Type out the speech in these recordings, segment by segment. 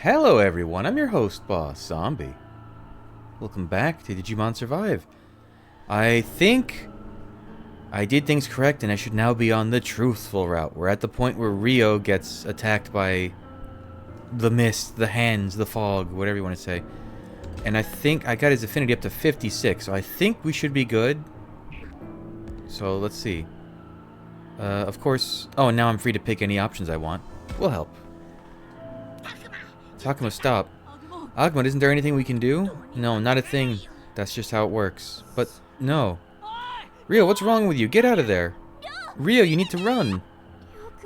Hello everyone, I'm your host, Boss Zombie. Welcome back to Digimon Survive. I think I did things correct and I should now be on the Truthful route. We're at the point where Rio gets attacked by the mist, the hands, the fog, whatever you want to say. And I think I got his affinity up to 56, so I think we should be good. So let's see. Of course... Oh, and now I'm free to pick any options I want. We'll help. Takuma, stop. Agumon, isn't there anything we can do? No, not a thing. That's just how it works. But, no. Rio, what's wrong with you? Get out of there. Rio, you need to run.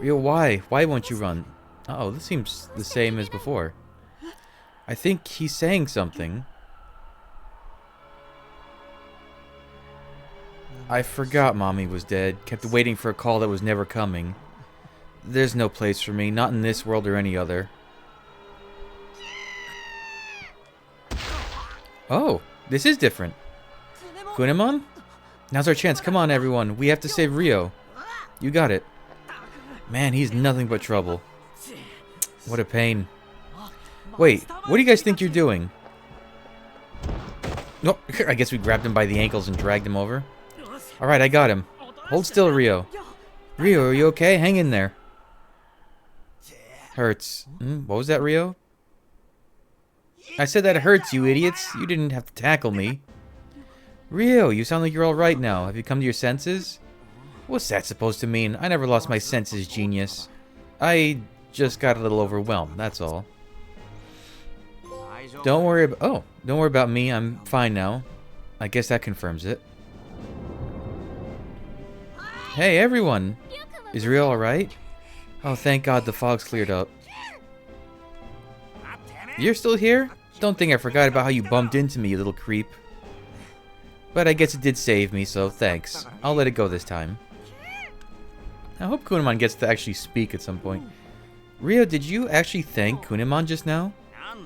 Rio, why? Why won't you run? Uh-oh, this seems the same as before. I think he's saying something. I forgot Mommy was dead. Kept waiting for a call that was never coming. There's no place for me, not in this world or any other. Oh, this is different. Kunemon? Now's our chance. Come on, everyone. We have to save Rio. You got it. Man, he's nothing but trouble. What a pain. Wait, what do you guys think you're doing? Oh, I guess we grabbed him by the ankles and dragged him over. Alright, I got him. Hold still, Rio. Rio, are you okay? Hang in there. Hurts. What was that, Rio? I said that hurts, you idiots. You didn't have to tackle me. Rio, you sound like you're alright now. Have you come to your senses? What's that supposed to mean? I never lost my senses, genius. I just got a little overwhelmed, that's all. Don't worry about me. I'm fine now. I guess that confirms it. Hey, everyone! Is Rio alright? Oh, thank God the fog's cleared up. You're still here? Don't think I forgot about how you bumped into me, you little creep. But I guess it did save me, so thanks. I'll let it go this time. I hope Kunemon gets to actually speak at some point. Rio, did you actually thank Kunemon just now?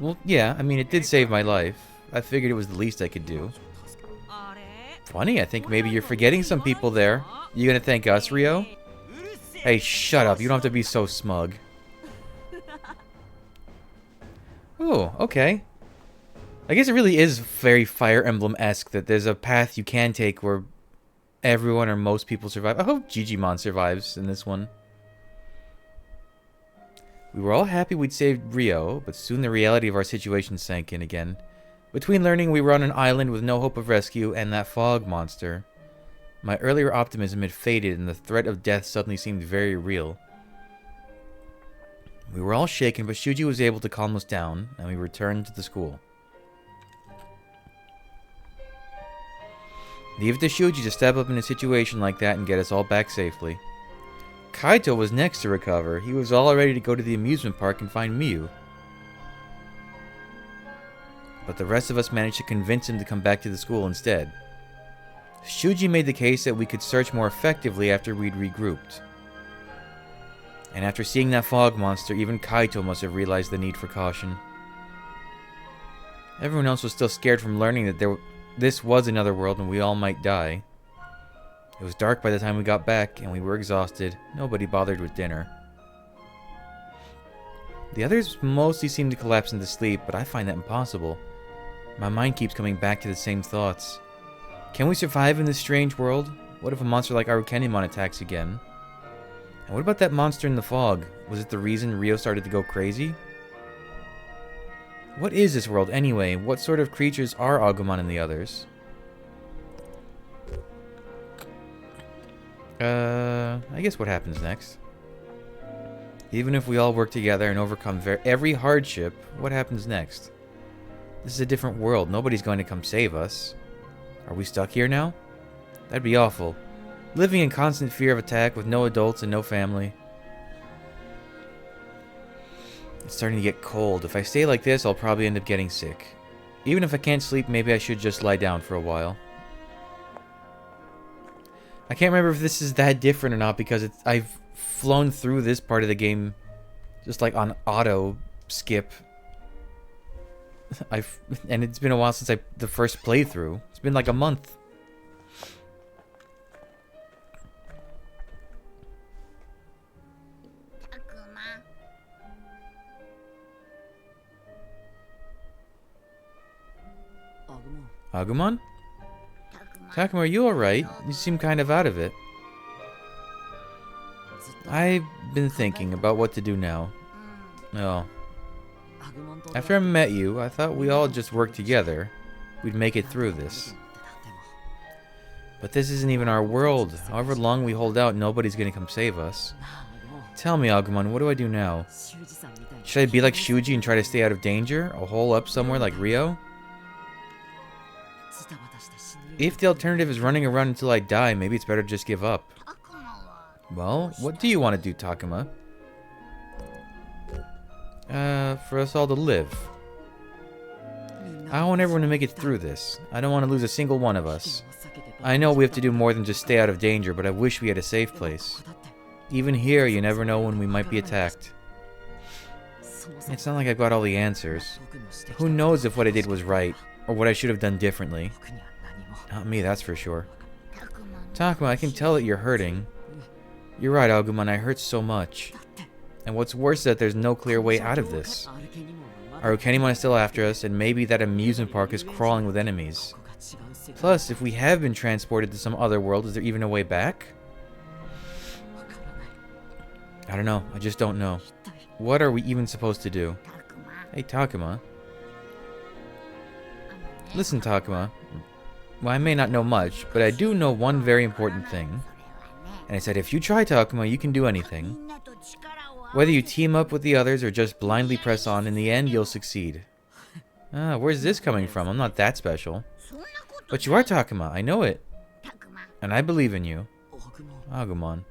Well, yeah, I mean, it did save my life. I figured it was the least I could do. Funny, I think maybe you're forgetting some people there. You gonna thank us, Rio? Hey, shut up. You don't have to be so smug. Oh, okay. I guess it really is very Fire Emblem-esque that there's a path you can take where everyone or most people survive. I hope Digimon survives in this one. We were all happy we'd saved Rio, but soon the reality of our situation sank in again. Between learning we were on an island with no hope of rescue and that fog monster, my earlier optimism had faded and the threat of death suddenly seemed very real. We were all shaken, but Shuji was able to calm us down, and we returned to the school. Leave it to Shuji to step up in a situation like that and get us all back safely. Kaito was next to recover. He was all ready to go to the amusement park and find Miyu. But the rest of us managed to convince him to come back to the school instead. Shuji made the case that we could search more effectively after we'd regrouped. And after seeing that fog monster, even Kaito must have realized the need for caution. Everyone else was still scared from learning that this was another world and we all might die. It was dark by the time we got back, and we were exhausted. Nobody bothered with dinner. The others mostly seemed to collapse into sleep, but I find that impossible. My mind keeps coming back to the same thoughts. Can we survive in this strange world? What if a monster like Kunemon attacks again? And what about that monster in the fog? Was it the reason Rio started to go crazy? What is this world anyway? What sort of creatures are Agumon and the others? I guess what happens next? Even if we all work together and overcome every hardship, what happens next? This is a different world. Nobody's going to come save us. Are we stuck here now? That'd be awful. Living in constant fear of attack with no adults and no family. It's starting to get cold. If I stay like this, I'll probably end up getting sick. Even if I can't sleep, maybe I should just lie down for a while. I can't remember if this is that different or not because I've flown through this part of the game just like on auto skip. And it's been a while since the first playthrough. It's been like a month. Agumon? Takuma, are you alright? You seem kind of out of it. I've been thinking about what to do now. Oh. After I met you, I thought we all just worked together. We'd make it through this. But this isn't even our world. However long we hold out, nobody's gonna come save us. Tell me, Agumon, what do I do now? Should I be like Shuji and try to stay out of danger? A hole up somewhere like Rio? If the alternative is running around until I die, maybe it's better to just give up. Well, what do you want to do, Takuma? For us all to live. I want everyone to make it through this. I don't want to lose a single one of us. I know we have to do more than just stay out of danger, but I wish we had a safe place. Even here, you never know when we might be attacked. It's not like I've got all the answers. Who knows if what I did was right, or what I should have done differently. Not me, that's for sure. Takuma, I can tell that you're hurting. You're right, Agumon, I hurt so much. And what's worse is that there's no clear way out of this. Our Kunemon is still after us, and maybe that amusement park is crawling with enemies. Plus, if we have been transported to some other world, is there even a way back? I don't know, I just don't know. What are we even supposed to do? Hey, Takuma. Listen, Takuma. Well, I may not know much, but I do know one very important thing. And I said, if you try, Takuma, you can do anything. Whether you team up with the others or just blindly press on, in the end, you'll succeed. Ah, where's this coming from? I'm not that special. But you are, Takuma. I know it. And I believe in you. Agumon.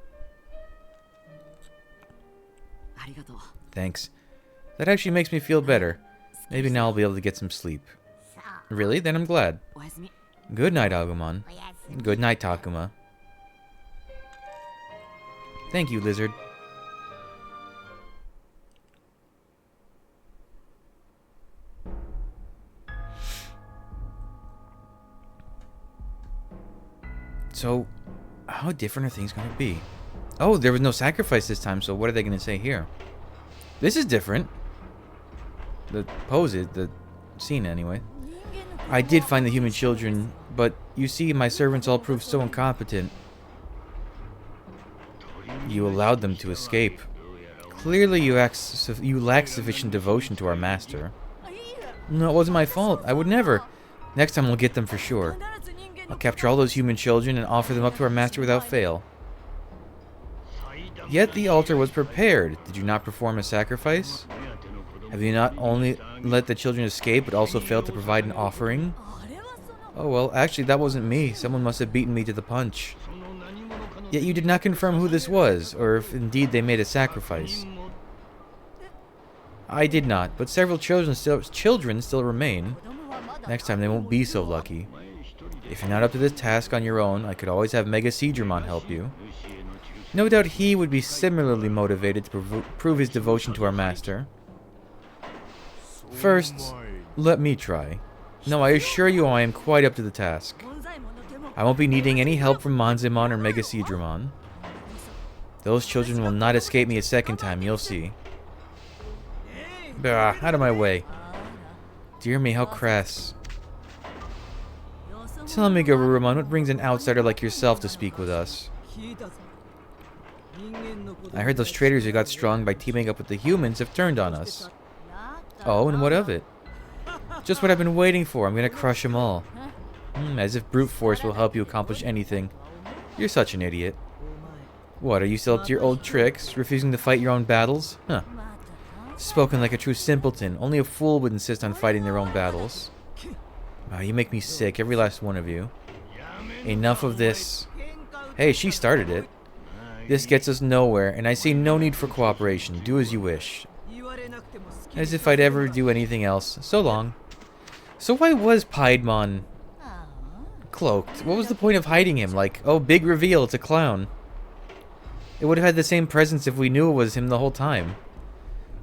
Thanks. That actually makes me feel better. Maybe now I'll be able to get some sleep. Really? Then I'm glad. Good night, Agumon. Good night, Takuma. Thank you, Lizard. So, how different are things going to be? Oh, there was no sacrifice this time, so what are they going to say here? This is different. The poses, the scene anyway. I did find the human children, but you see, my servants all proved so incompetent. You allowed them to escape. Clearly you lack sufficient devotion to our master. No, it wasn't my fault. I would never. Next time we'll get them for sure. I'll capture all those human children and offer them up to our master without fail. Yet the altar was prepared. Did you not perform a sacrifice? Have you not only let the children escape, but also failed to provide an offering? Oh well, actually that wasn't me. Someone must have beaten me to the punch. Yet you did not confirm who this was, or if indeed they made a sacrifice. I did not, but several children still remain. Next time they won't be so lucky. If you're not up to this task on your own, I could always have Mega Digimon help you. No doubt he would be similarly motivated to prove his devotion to our master. First, let me try. No, I assure you I am quite up to the task. I won't be needing any help from Manzemon or Mega Digimon. Those children will not escape me a second time, you'll see. Bah, out of my way. Dear me, how crass. Tell me, Garurumon, what brings an outsider like yourself to speak with us? I heard those traitors who got strong by teaming up with the humans have turned on us. Oh, and what of it? Just what I've been waiting for. I'm gonna crush them all. As if brute force will help you accomplish anything. You're such an idiot. What, are you still up to your old tricks? Refusing to fight your own battles? Huh. Spoken like a true simpleton. Only a fool would insist on fighting their own battles. Wow, you make me sick, every last one of you. Enough of this. Hey, she started it. This gets us nowhere, and I see no need for cooperation. Do as you wish. As if I'd ever do anything else. So long. So why was Piedmon cloaked? What was the point of hiding him? Like, oh, big reveal, it's a clown. It would have had the same presence if we knew it was him the whole time.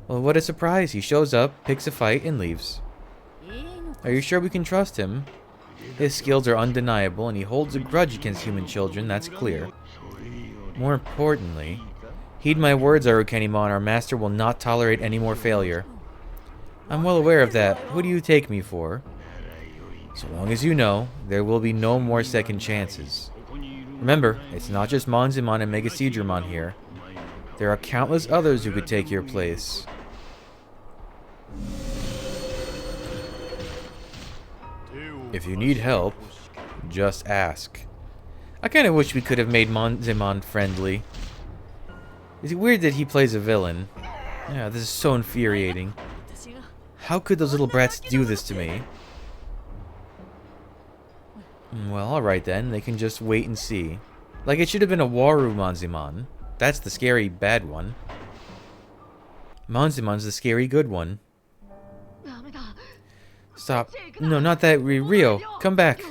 Well, what a surprise. He shows up, picks a fight, and leaves. Are you sure we can trust him? His skills are undeniable, and he holds a grudge against human children, that's clear. More importantly, heed my words, Kunemon, our master will not tolerate any more failure. I'm well aware of that. Who do you take me for? So long as you know, there will be no more second chances. Remember, it's not just Monzimon and Megaseedramon here. There are countless others who could take your place. If you need help, just ask. I kind of wish we could have made Monzimon friendly. Is it weird that he plays a villain? Yeah, this is so infuriating. How could those little brats do this to me? Well, alright then. They can just wait and see. Like, it should have been a Waru Monzimon. That's the scary bad one. Monzimon's the scary good one. Stop. No, not that. Ryo, come back.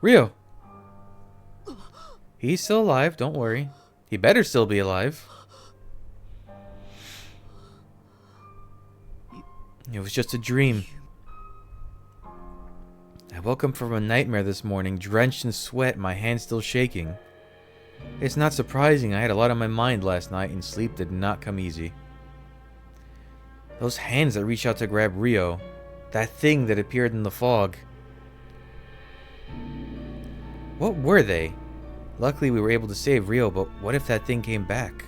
Ryo! He's still alive, don't worry. He better still be alive. It was just a dream. I woke up from a nightmare this morning, drenched in sweat, my hands still shaking. It's not surprising, I had a lot on my mind last night and sleep did not come easy. Those hands that reached out to grab Ryo, that thing that appeared in the fog. What were they? Luckily we were able to save Ryo, but what if that thing came back?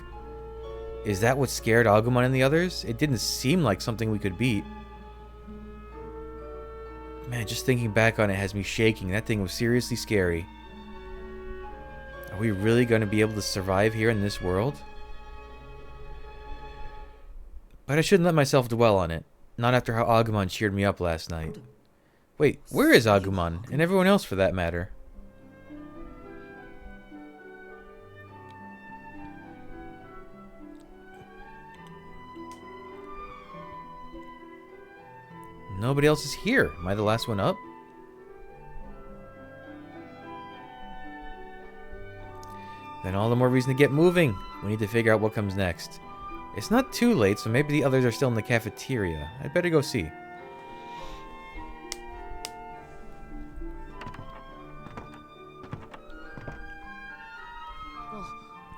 Is that what scared Agumon and the others? It didn't seem like something we could beat. Man, just thinking back on it has me shaking. That thing was seriously scary. Are we really going to be able to survive here in this world? But I shouldn't let myself dwell on it. Not after how Agumon cheered me up last night. Wait, where is Agumon? And everyone else for that matter? Nobody else is here. Am I the last one up? Then all the more reason to get moving. We need to figure out what comes next. It's not too late, so maybe the others are still in the cafeteria. I'd better go see.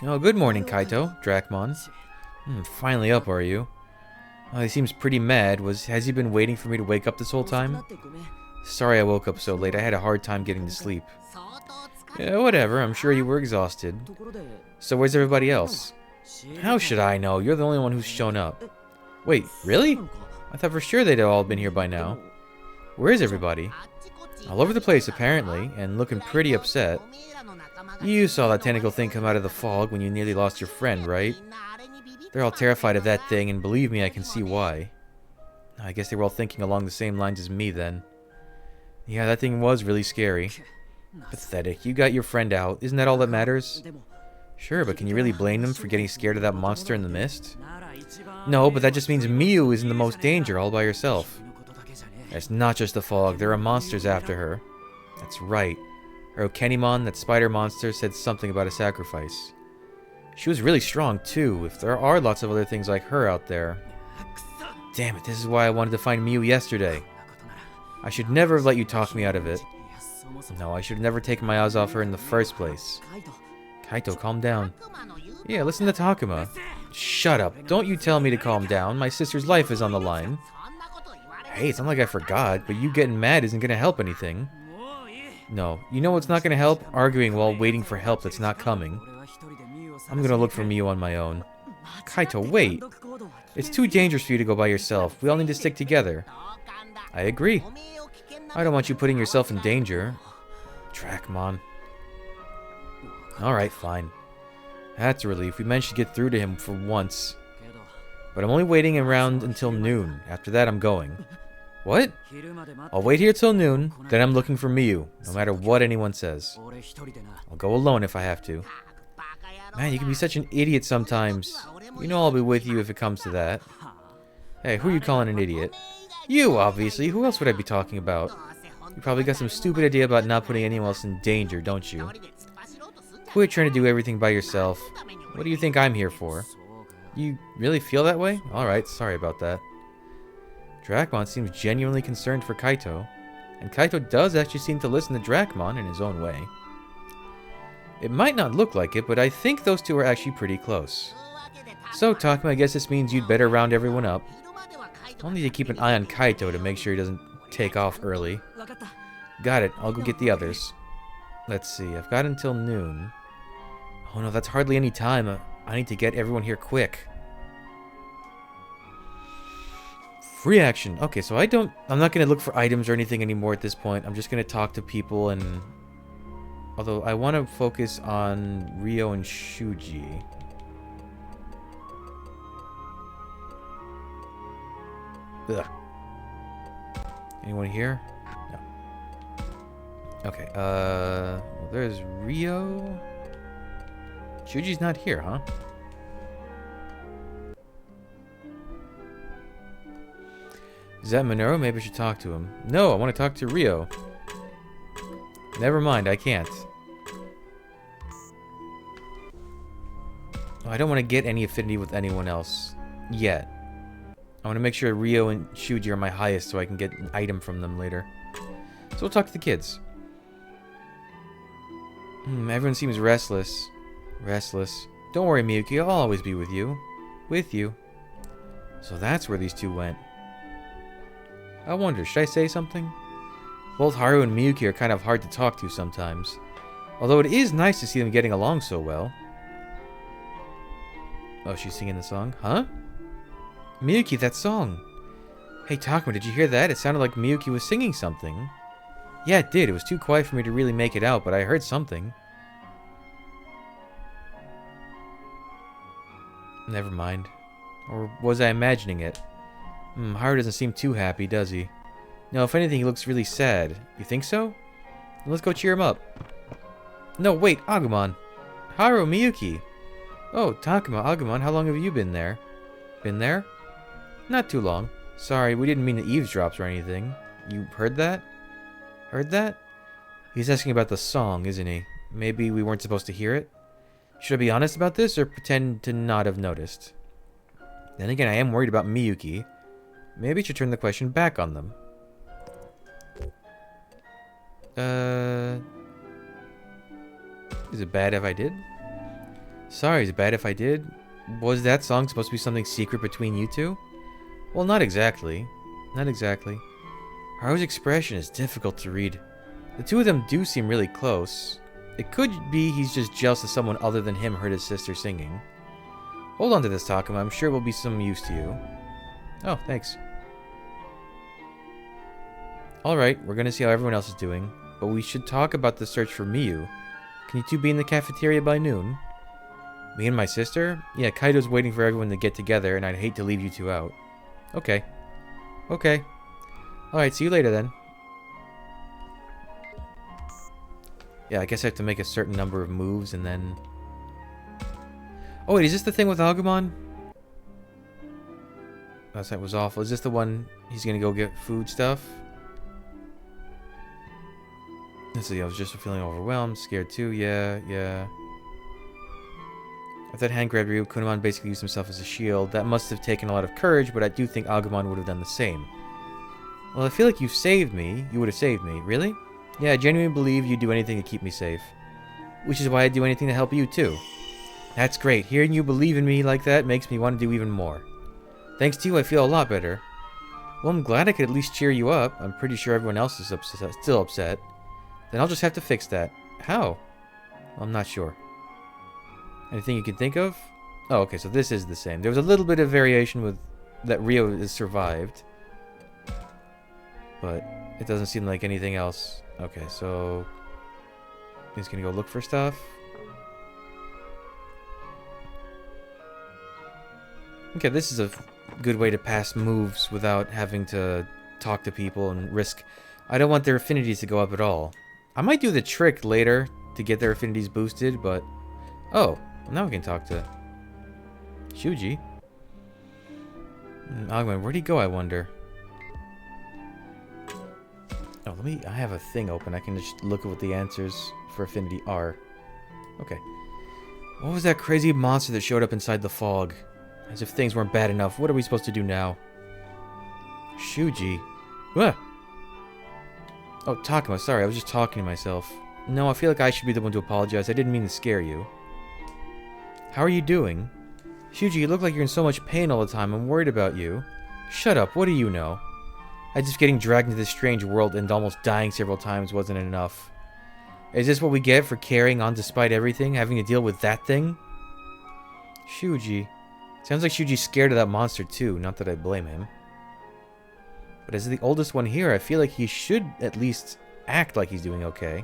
Oh, good morning, Kaito. Dracmon. Finally up, are you? Oh, he seems pretty mad. Has he been waiting for me to wake up this whole time? Sorry I woke up so late. I had a hard time getting to sleep. Yeah, whatever. I'm sure you were exhausted. So where's everybody else? How should I know? You're the only one who's shown up. Wait, really? I thought for sure they'd all been here by now. Where is everybody? All over the place, apparently, and looking pretty upset. You saw that tentacle thing come out of the fog when you nearly lost your friend, right? They're all terrified of that thing, and believe me, I can see why. I guess they were all thinking along the same lines as me, then. Yeah, that thing was really scary. Pathetic. You got your friend out. Isn't that all that matters? Sure, but can you really blame them for getting scared of that monster in the mist? No, but that just means Miu is in the most danger all by herself. It's not just the fog. There are monsters after her. That's right. Her Kunemon, that spider monster, said something about a sacrifice. She was really strong, too, if there are lots of other things like her out there. Damn it, this is why I wanted to find Miu yesterday. I should never have let you talk me out of it. No, I should have never taken my eyes off her in the first place. Kaito, calm down. Yeah, listen to Takuma. Shut up. Don't you tell me to calm down. My sister's life is on the line. Hey, it's not like I forgot, but you getting mad isn't going to help anything. No, you know what's not going to help? Arguing while waiting for help that's not coming. I'm going to look for Miu on my own. Kaito, wait. It's too dangerous for you to go by yourself. We all need to stick together. I agree. I don't want you putting yourself in danger. Dracmon. Alright, fine. That's a relief. We managed to get through to him for once. But I'm only waiting around until noon. After that, I'm going. What? I'll wait here till noon, then I'm looking for Miu, no matter what anyone says. I'll go alone if I have to. Man, you can be such an idiot sometimes. You know I'll be with you if it comes to that. Hey, who are you calling an idiot? You, obviously. Who else would I be talking about? You probably got some stupid idea about not putting anyone else in danger, don't you? Quit trying to do everything by yourself. What do you think I'm here for? You really feel that way? Alright, sorry about that. Dracmon seems genuinely concerned for Kaito, and Kaito does actually seem to listen to Dracmon in his own way. It might not look like it, but I think those two are actually pretty close. So, Takuma, I guess this means you'd better round everyone up. I'll need to keep an eye on Kaito to make sure he doesn't take off early. Got it. I'll go get the others. Let's see. I've got until noon. Oh no, that's hardly any time. I need to get everyone here quick. Free action. Okay, so I'm not going to look for items or anything anymore at this point. I'm just going to talk to people and... Although I want to focus on Ryo and Shuji. Ugh. Anyone here? No. Okay, well, there's Ryo. Shuji's not here, huh? Is that Minoru? Maybe I should talk to him. No, I want to talk to Ryo. Never mind, I can't. Oh, I don't want to get any affinity with anyone else. Yet. I want to make sure Ryo and Shuji are my highest so I can get an item from them later. So we'll talk to the kids. Everyone seems restless. Restless. Don't worry, Miyuki. I'll always be with you. With you. So that's where these two went. I wonder, should I say something? Both Haru and Miyuki are kind of hard to talk to sometimes. Although it is nice to see them getting along so well. Oh, she's singing the song? Huh? Miyuki, that song. Hey, Takuma, did you hear that? It sounded like Miyuki was singing something. Yeah, it did. It was too quiet for me to really make it out, but I heard something. Never mind. Or was I imagining it? Haru doesn't seem too happy, does he? No, if anything, he looks really sad. You think so? Let's go cheer him up. No, wait, Agumon. Haru, Miyuki. Oh, Takuma, Agumon, how long have you been there? Been there? Not too long. Sorry, we didn't mean to eavesdrop or anything. You heard that? Heard that? He's asking about the song, isn't he? Maybe we weren't supposed to hear it? Should I be honest about this, or pretend to not have noticed? Then again, I am worried about Miyuki. Maybe I should turn the question back on them. Is it bad if I did? Sorry, is it bad if I did? Was that song supposed to be something secret between you two? Well, not exactly. Not exactly. Haru's expression is difficult to read. The two of them do seem really close. It could be he's just jealous that someone other than him heard his sister singing. Hold on to this, Takuma. I'm sure it will be some use to you. Oh, thanks. Alright, we're gonna see how everyone else is doing, but we should talk about the search for Miyu. Can you two be in the cafeteria by noon? Me and my sister? Yeah, Kaido's waiting for everyone to get together, and I'd hate to leave you two out. Okay. Okay. Alright, see you later then. Yeah, I guess I have to make a certain number of moves, and then... Oh, wait, is this the thing with Agumon? Last night was awful. Is this the one he's gonna go get food stuff? Let's see, I was just feeling overwhelmed, scared too, yeah. If that hand grabbed Ryu, Kunemon basically used himself as a shield. That must have taken a lot of courage, but I do think Agumon would have done the same. Well, I feel like you've saved me. You would have saved me. Really? Yeah, I genuinely believe you'd do anything to keep me safe. Which is why I'd do anything to help you, too. That's great. Hearing you believe in me like that makes me want to do even more. Thanks to you, I feel a lot better. Well, I'm glad I could at least cheer you up. I'm pretty sure everyone else is still upset. Then I'll just have to fix that. How? Well, I'm not sure. Anything you can think of? Oh, okay, so this is the same. There was a little bit of variation with that Ryo has survived. But it doesn't seem like anything else. Okay, so... he's gonna go look for stuff. Okay, this is a good way to pass moves without having to talk to people and risk... I don't want their affinities to go up at all. I might do the trick later to get their affinities boosted, but... Oh, well now we can talk to... Shuji. Agumon, where'd he go, I wonder? Oh, I have a thing open. I can just look at what the answers for affinity are. Okay. What was that crazy monster that showed up inside the fog? As if things weren't bad enough, what are we supposed to do now? Shuji. Ah! Oh, Takuma, sorry, I was just talking to myself. No, I feel like I should be the one to apologize. I didn't mean to scare you. How are you doing? Shuji, you look like you're in so much pain all the time. I'm worried about you. Shut up, what do you know? just getting dragged into this strange world and almost dying several times wasn't enough. Is this what we get for carrying on despite everything? Having to deal with that thing? Shuji. Sounds like Shuji's scared of that monster too, not that I blame him. But as the oldest one here, I feel like he should at least act like he's doing okay.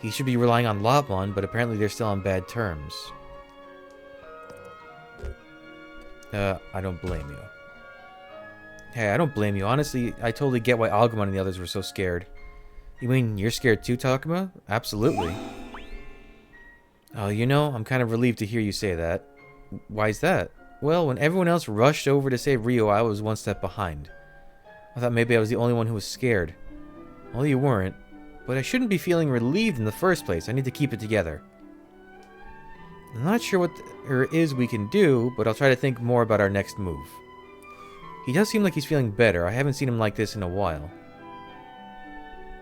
He should be relying on Lopmon, but apparently they're still on bad terms. I don't blame you. Hey, I don't blame you. Honestly, I totally get why Agumon and the others were so scared. You mean you're scared too, Takuma? Absolutely. Oh, you know, I'm kind of relieved to hear you say that. Why's that? Well, when everyone else rushed over to save Ryo, I was one step behind. I thought maybe I was the only one who was scared. Well, you weren't. But I shouldn't be feeling relieved in the first place. I need to keep it together. I'm not sure what there is we can do, but I'll try to think more about our next move. He does seem like he's feeling better. I haven't seen him like this in a while.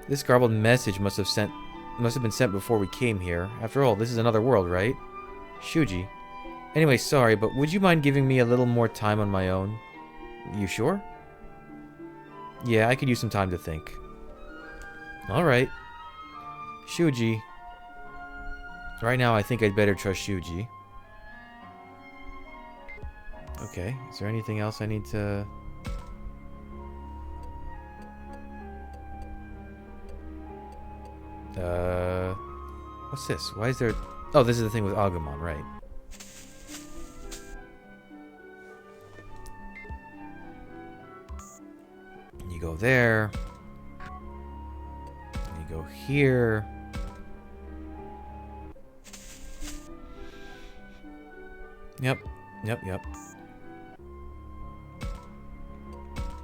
This garbled message must have been sent before we came here. After all, this is another world, right? Shuji. Anyway, sorry, but would you mind giving me a little more time on my own? You sure? Yeah, I could use some time to think. Alright. Shuji. Right now, I think I'd better trust Shuji. Okay, is there anything else I need to... What's this? Why is there... Oh, this is the thing with Agumon, right. You go there. And you go here. Yep.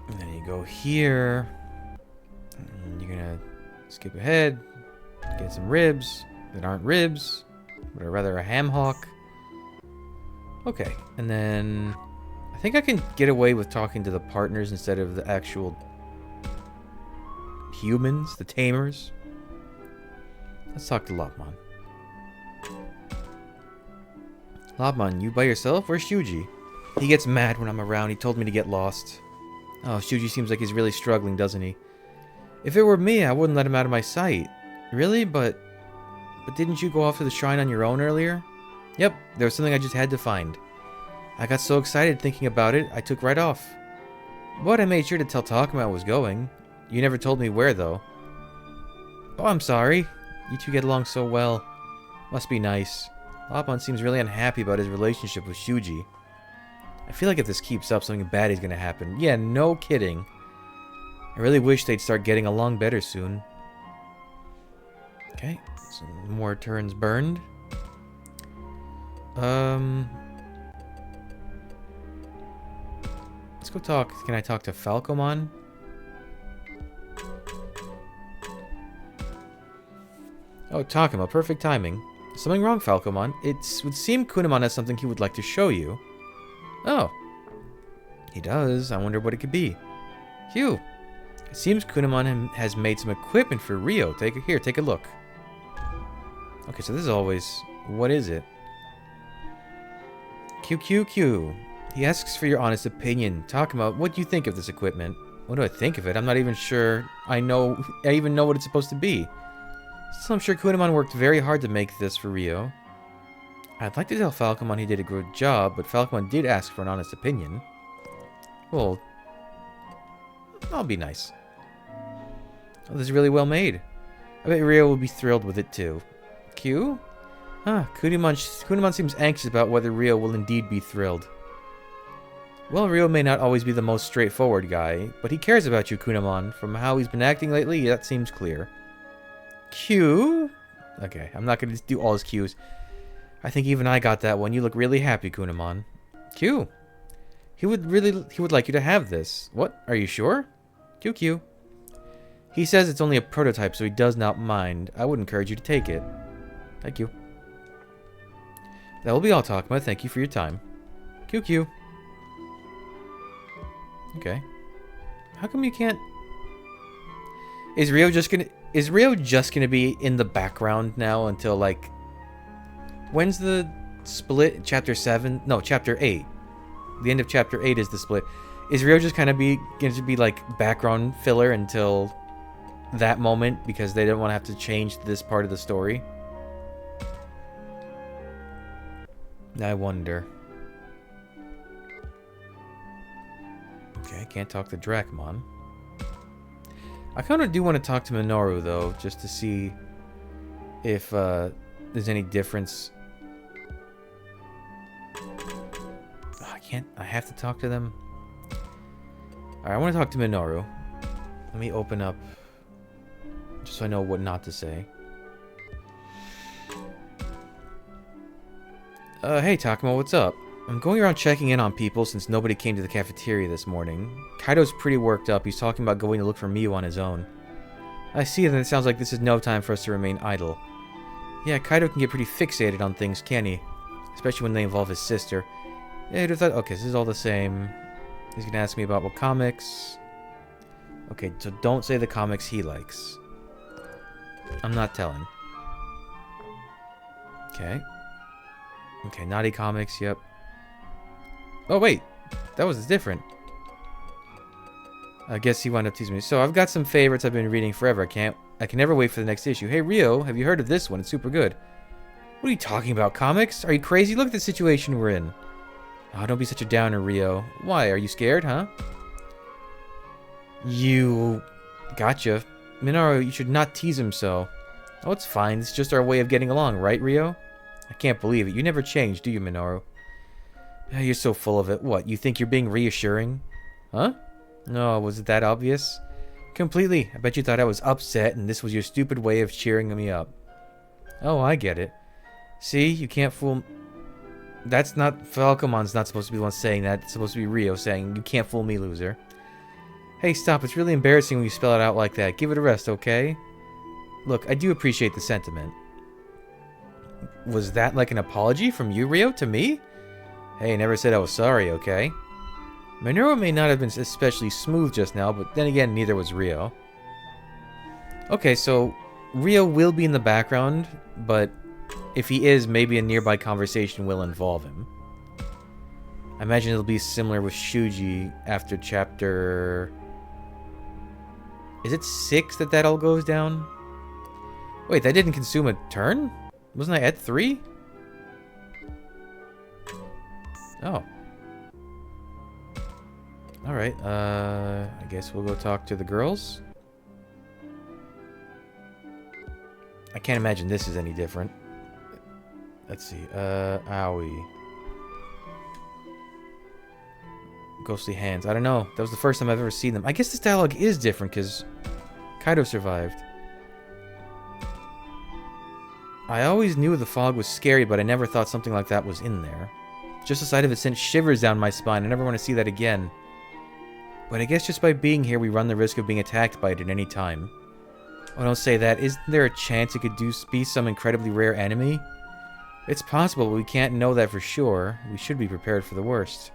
And then you go here. And you're gonna skip ahead. Get some ribs that aren't ribs, but are rather a ham hock. Okay, and then I think I can get away with talking to the partners instead of the actual humans, the tamers. Let's talk to Lopmon. Lopmon, you by yourself? Where's Shuji? He gets mad when I'm around. He told me to get lost. Oh, Shuji seems like he's really struggling, doesn't he? If it were me, I wouldn't let him out of my sight. Really? But didn't you go off to the shrine on your own earlier? Yep, there was something I just had to find. I got so excited thinking about it, I took right off. But I made sure to tell Takuma I was going. You never told me where, though. Oh, I'm sorry. You two get along so well. Must be nice. Lopmon seems really unhappy about his relationship with Shuji. I feel like if this keeps up, something bad is gonna happen. Yeah, no kidding. I really wish they'd start getting along better soon. Okay, some more turns burned. Let's go talk. Can I talk to Falcomon? Oh, Takuma, perfect timing. Something wrong, Falcomon? It would seem Kunemon has something he would like to show you. Oh. He does. I wonder what it could be. Phew. It seems Kunemon has made some equipment for Ryo. Take a look. Okay, so this is always... What is it? QQQ. He asks for your honest opinion. Takuma, what do you think of this equipment? What do I think of it? I'm not even sure I even know what it's supposed to be. Still, I'm sure Kunemon worked very hard to make this for Ryo. I'd like to tell Falcomon he did a good job, but Falcomon did ask for an honest opinion. Well, I'll be nice. Oh, this is really well made. I bet Ryo will be thrilled with it too. Q? Kunemon seems anxious about whether Ryo will indeed be thrilled. Well, Ryo may not always be the most straightforward guy, but he cares about you, Kunemon. From how he's been acting lately, that seems clear. Q? Okay, I'm not going to do all his Qs. I think even I got that one. You look really happy, Kunemon. Q. He would like you to have this. What? Are you sure? QQ. He says it's only a prototype, so he does not mind. I would encourage you to take it. Thank you. That will be all, Takuma. Thank you for your time. QQ. Okay. How come you can't... Is Ryo just gonna be in the background now until, like... When's the split? Chapter 7? No, Chapter 8. The end of Chapter 8 is the split. Is Rio just kind of going to be like background filler until that moment because they don't want to have to change this part of the story? I wonder. Okay, I can't talk to Dracmon. I kind of do want to talk to Minoru, though, just to see if there's any difference. Oh, I can't. I have to talk to them. Alright, I want to talk to Minoru. Let me open up, just so I know what not to say. Hey, Takamo, what's up? I'm going around checking in on people since nobody came to the cafeteria this morning. Kaido's pretty worked up. He's talking about going to look for Miu on his own. I see, and it sounds like this is no time for us to remain idle. Yeah, Kaido can get pretty fixated on things, can he? Especially when they involve his sister. Yeah, I thought, okay, this is all the same. He's gonna ask me about what comics. Okay, so don't say the comics he likes. I'm not telling. Okay. Okay, naughty comics, yep. Oh, wait. That was different. I guess he wound up teasing me. So, I've got some favorites I've been reading forever. I can never wait for the next issue. Hey, Rio, have you heard of this one? It's super good. What are you talking about, comics? Are you crazy? Look at the situation we're in. Oh, don't be such a downer, Rio. Why? Are you scared, huh? You... Gotcha. Minoru, you should not tease him so. Oh, it's fine. It's just our way of getting along, right, Rio? I can't believe it. You never change, do you, Minoru? You're so full of it. What, you think you're being reassuring? Huh? No, was it that obvious? Completely. I bet you thought I was upset and this was your stupid way of cheering me up. Oh, I get it. See, you can't fool... That's not... Falcomon's not supposed to be the one saying that. It's supposed to be Rio saying, you can't fool me, loser. Hey, stop. It's really embarrassing when you spell it out like that. Give it a rest, okay? Look, I do appreciate the sentiment. Was that like an apology from you, Rio, to me? Hey, I never said I was sorry, okay? Minoru may not have been especially smooth just now, but then again, neither was Rio. Okay, so Rio will be in the background, but if he is, maybe a nearby conversation will involve him. I imagine it'll be similar with Shuji after chapter... Is it 6 that all goes down? Wait, that didn't consume a turn? Wasn't I at 3? Oh. Alright, I guess we'll go talk to the girls. I can't imagine this is any different. Let's see, Aoi. Ghostly hands. I don't know. That was the first time I've ever seen them. I guess this dialogue is different because Kaido survived. I always knew the fog was scary, but I never thought something like that was in there. Just the sight of it sent shivers down my spine. I never want to see that again. But I guess just by being here, we run the risk of being attacked by it at any time. Oh, don't say that. Isn't there a chance it could be some incredibly rare enemy? It's possible, but we can't know that for sure. We should be prepared for the worst.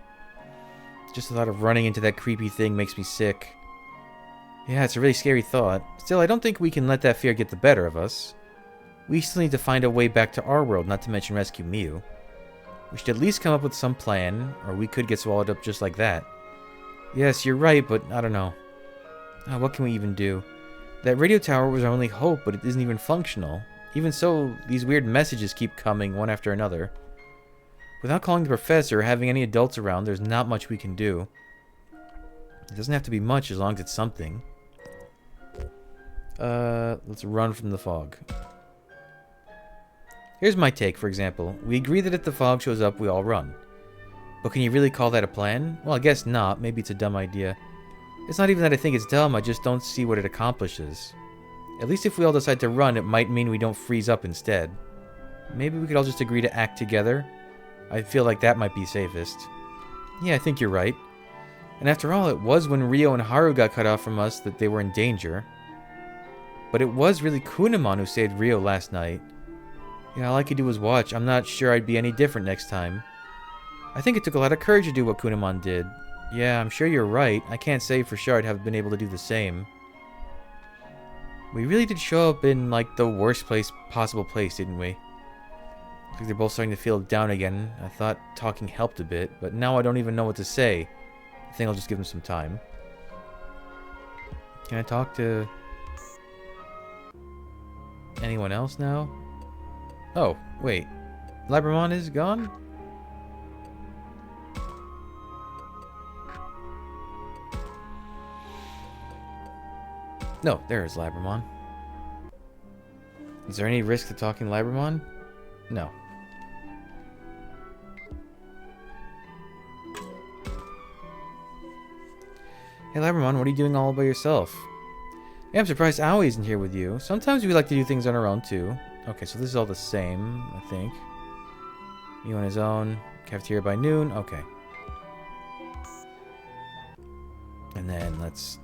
Just the thought of running into that creepy thing makes me sick. Yeah, it's a really scary thought. Still, I don't think we can let that fear get the better of us. We still need to find a way back to our world, not to mention rescue Miu. We should at least come up with some plan, or we could get swallowed up just like that. Yes, you're right, but I don't know. Oh, what can we even do? That radio tower was our only hope, but it isn't even functional. Even so, these weird messages keep coming, one after another. Without calling the professor or having any adults around, there's not much we can do. It doesn't have to be much as long as it's something. Let's run from the fog. Here's my take, for example. We agree that if the fog shows up, we all run. But can you really call that a plan? Well, I guess not. Maybe it's a dumb idea. It's not even that I think it's dumb, I just don't see what it accomplishes. At least if we all decide to run, it might mean we don't freeze up instead. Maybe we could all just agree to act together. I feel like that might be safest. Yeah, I think you're right. And after all, it was when Rio and Haru got cut off from us that they were in danger. But it was really Kunemon who saved Rio last night. Yeah, all I could do was watch. I'm not sure I'd be any different next time. I think it took a lot of courage to do what Kunemon did. Yeah, I'm sure you're right. I can't say for sure I'd have been able to do the same. We really did show up in, like, the worst possible place, didn't we? Looks like they're both starting to feel down again. I thought talking helped a bit, but now I don't even know what to say. think I'll just give him some time. Can I talk to anyone else now? Oh, wait. Labramon is gone? No, there is Labramon. Is there any risk to talking to Labramon? No. Hey Labramon, what are you doing all by yourself? Yeah, I'm surprised Aoi isn't here with you. Sometimes we like to do things on our own too. Okay, so this is all the same, I think. You on his own. Cafeteria by noon. Okay. And then let's...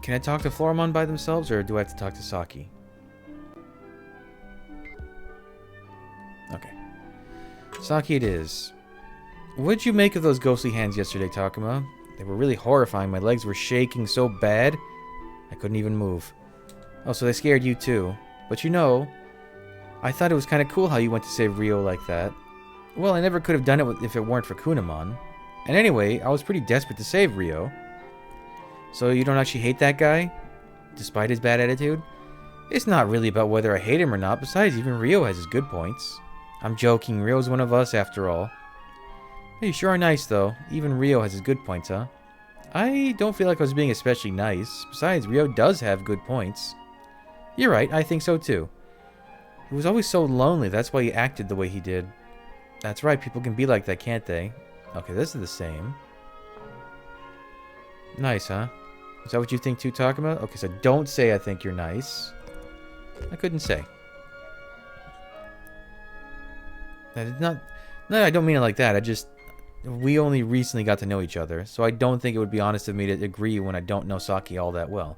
Can I talk to Floramon by themselves, or do I have to talk to Saki? Okay. Saki it is. What did you make of those ghostly hands yesterday, Takuma? They were really horrifying. My legs were shaking so bad, I couldn't even move. Oh, so they scared you too. But you know, I thought it was kind of cool how you went to save Ryo like that. Well, I never could have done it if it weren't for Kunemon. And anyway, I was pretty desperate to save Ryo. So you don't actually hate that guy? Despite his bad attitude? It's not really about whether I hate him or not. Besides, even Ryo has his good points. I'm joking. Ryo's one of us, after all. Hey, you sure are nice, though. Even Ryo has his good points, huh? I don't feel like I was being especially nice. Besides, Ryo does have good points. You're right. I think so, too. He was always so lonely. That's why he acted the way he did. That's right. People can be like that, can't they? Okay, this is the same. Nice, huh? Is that what you think too, Takuma? Okay, so don't say I think you're nice. I couldn't say. That did not... No, I don't mean it like that. I just... We only recently got to know each other, so I don't think it would be honest of me to agree when I don't know Saki all that well.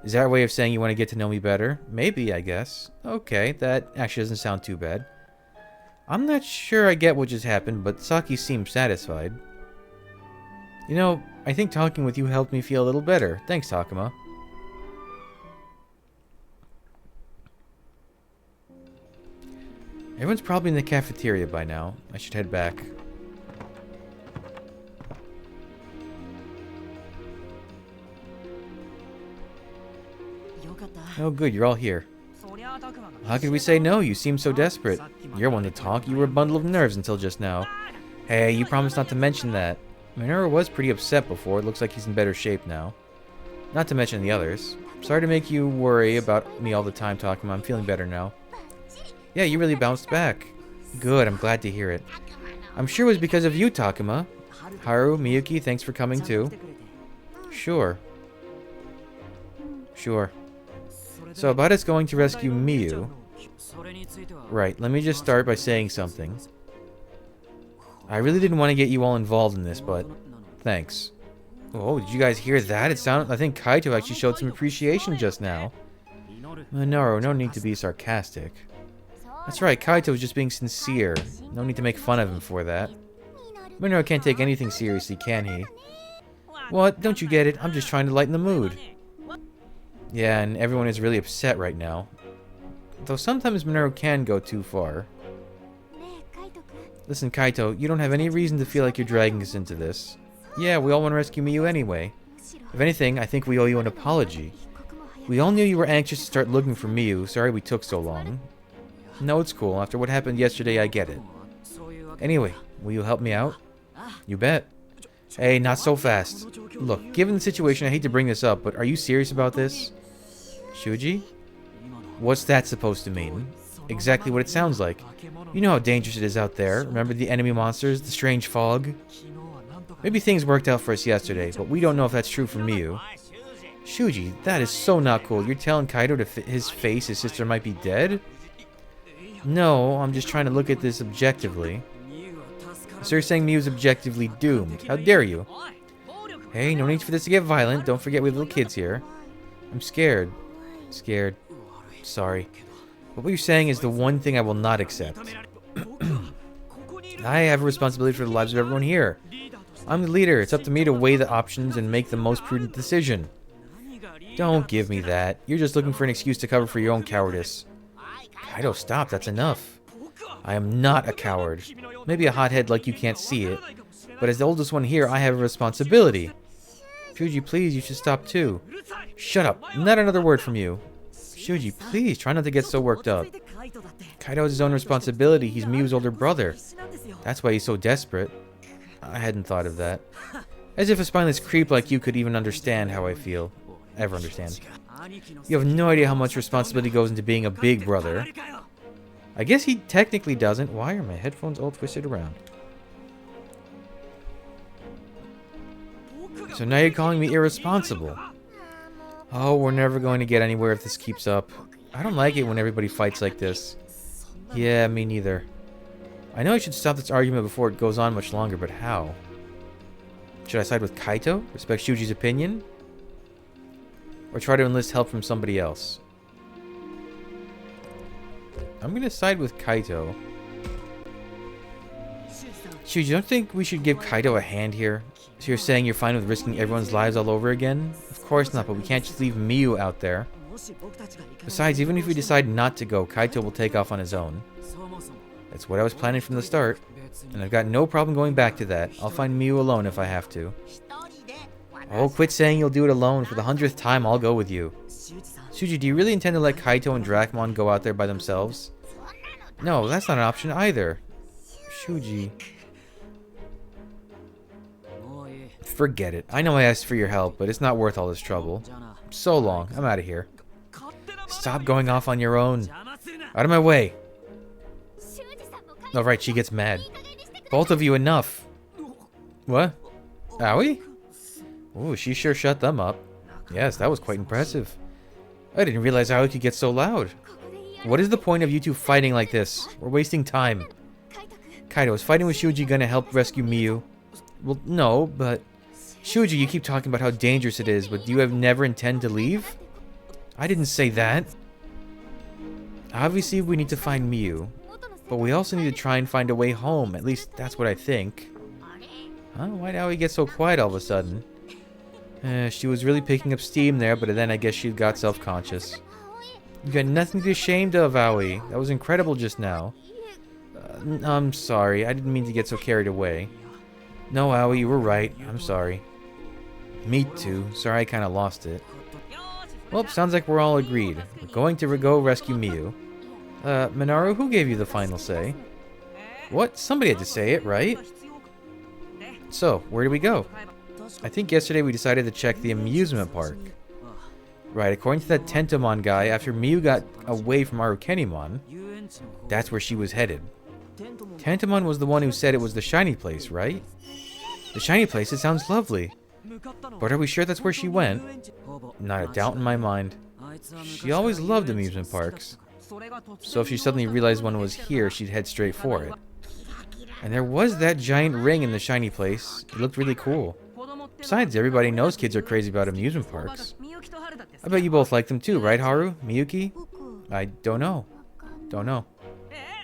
Is that a way of saying you want to get to know me better? Maybe, I guess. Okay, that actually doesn't sound too bad. I'm not sure I get what just happened, but Saki seems satisfied. You know, I think talking with you helped me feel a little better. Thanks, Takuma. Everyone's probably in the cafeteria by now. I should head back. Oh good, you're all here. How could we say no? You seem so desperate. You're one to talk. You were a bundle of nerves until just now. Hey, you promised not to mention that. Minoru was pretty upset before. It looks like he's in better shape now. Not to mention the others. Sorry to make you worry about me all the time, Takuma. I'm feeling better now. Yeah, you really bounced back. Good, I'm glad to hear it. I'm sure it was because of you, Takuma. Haru, Miyuki, thanks for coming too. Sure. Sure. So about us going to rescue Miyu. Right, let me just start by saying something. I really didn't want to get you all involved in this, but thanks. Oh, did you guys hear that? It sounded... I think Kaito actually showed some appreciation just now. Minoru, no need to be sarcastic. That's right, Kaito was just being sincere. No need to make fun of him for that. Minoru can't take anything seriously, can he? What? Don't you get it? I'm just trying to lighten the mood. Yeah, and everyone is really upset right now. Though sometimes Minoru can go too far. Listen, Kaito, you don't have any reason to feel like you're dragging us into this. Yeah, we all want to rescue Miyu anyway. If anything, I think we owe you an apology. We all knew you were anxious to start looking for Miyu. Sorry we took so long. No, it's cool. After what happened yesterday, I get it. Anyway, will you help me out? You bet. Hey, not so fast. Look, given the situation, I hate to bring this up, but are you serious about this? Shuji? What's that supposed to mean? Exactly what it sounds like. You know how dangerous it is out there. Remember the enemy monsters, the strange fog? Maybe things worked out for us yesterday, but we don't know if that's true for Miyu. Shuji, that is so not cool. You're telling Kaito to his face his sister might be dead? No, I'm just trying to look at this objectively. So you're saying Miyu's objectively doomed. How dare you? Hey, no need for this to get violent. Don't forget we have little kids here. I'm scared. Scared. Sorry. But what you're saying is the one thing I will not accept. I have a responsibility for the lives of everyone here. I'm the leader. It's up to me to weigh the options and make the most prudent decision. Don't give me that. You're just looking for an excuse to cover for your own cowardice. Kaito, stop. That's enough. I am not a coward. Maybe a hothead like you can't see it. But as the oldest one here, I have a responsibility. Shuji, please, you should stop too. Shut up. Not another word from you. Shuji, please, try not to get so worked up. Kaito has his own responsibility. He's Miyu's older brother. That's why he's so desperate. I hadn't thought of that. As if a spineless creep like you could even understand how I feel. Ever understand. You have no idea how much responsibility goes into being a big brother. I guess he technically doesn't. Why are my headphones all twisted around? So now you're calling me irresponsible. Oh, we're never going to get anywhere if this keeps up. I don't like it when everybody fights like this. Yeah, me neither. I know I should stop this argument before it goes on much longer, but how? Should I side with Kaito? Respect Shuji's opinion? Or try to enlist help from somebody else? I'm gonna side with Kaito. Shuji, don't you think we should give Kaito a hand here? So you're saying you're fine with risking everyone's lives all over again? Of course not, but we can't just leave Miyu out there. Besides, even if we decide not to go, Kaito will take off on his own. That's what I was planning from the start. And I've got no problem going back to that. I'll find Miyu alone if I have to. Oh, quit saying you'll do it alone. For the 100th time, I'll go with you. Shuji, do you really intend to let Kaito and Dracmon go out there by themselves? No, that's not an option either. Shuji. Forget it. I know I asked for your help, but it's not worth all this trouble. So long. I'm out of here. Stop going off on your own. Out of my way. Oh, right, she gets mad. Both of you, enough. What? Aoi? Ooh, she sure shut them up. Yes, that was quite impressive. I didn't realize Aoi could get so loud. What is the point of you two fighting like this? We're wasting time. Kaito, is fighting with Shuji gonna help rescue Miyu? Well, no, but... Shuji, you keep talking about how dangerous it is, but do you never intend to leave? I didn't say that. Obviously, we need to find Miyu. But we also need to try and find a way home. At least, that's what I think. Huh? Why'd Aoi get so quiet all of a sudden? She was really picking up steam there, but then I guess she got self-conscious. You got nothing to be ashamed of, Aoi. That was incredible just now. I'm sorry. I didn't mean to get so carried away. No, Aoi, you were right. I'm sorry. Me too. Sorry I kind of lost it. Well, sounds like we're all agreed. We're going to go rescue Miyu. Minaru, who gave you the final say? What? Somebody had to say it, right? So, where do we go? I think yesterday we decided to check the amusement park. Right, according to that Tentomon guy, after Miyu got away from Arukenimon, that's where she was headed. Tentomon was the one who said it was the shiny place, right? The shiny place? It sounds lovely. But are we sure that's where she went? Not a doubt in my mind. She always loved amusement parks. So if she suddenly realized one was here, she'd head straight for it. And there was that giant ring in the shiny place. It looked really cool. Besides, everybody knows kids are crazy about amusement parks. I bet you both like them too, right, Haru? Miyuki? I don't know. Don't know.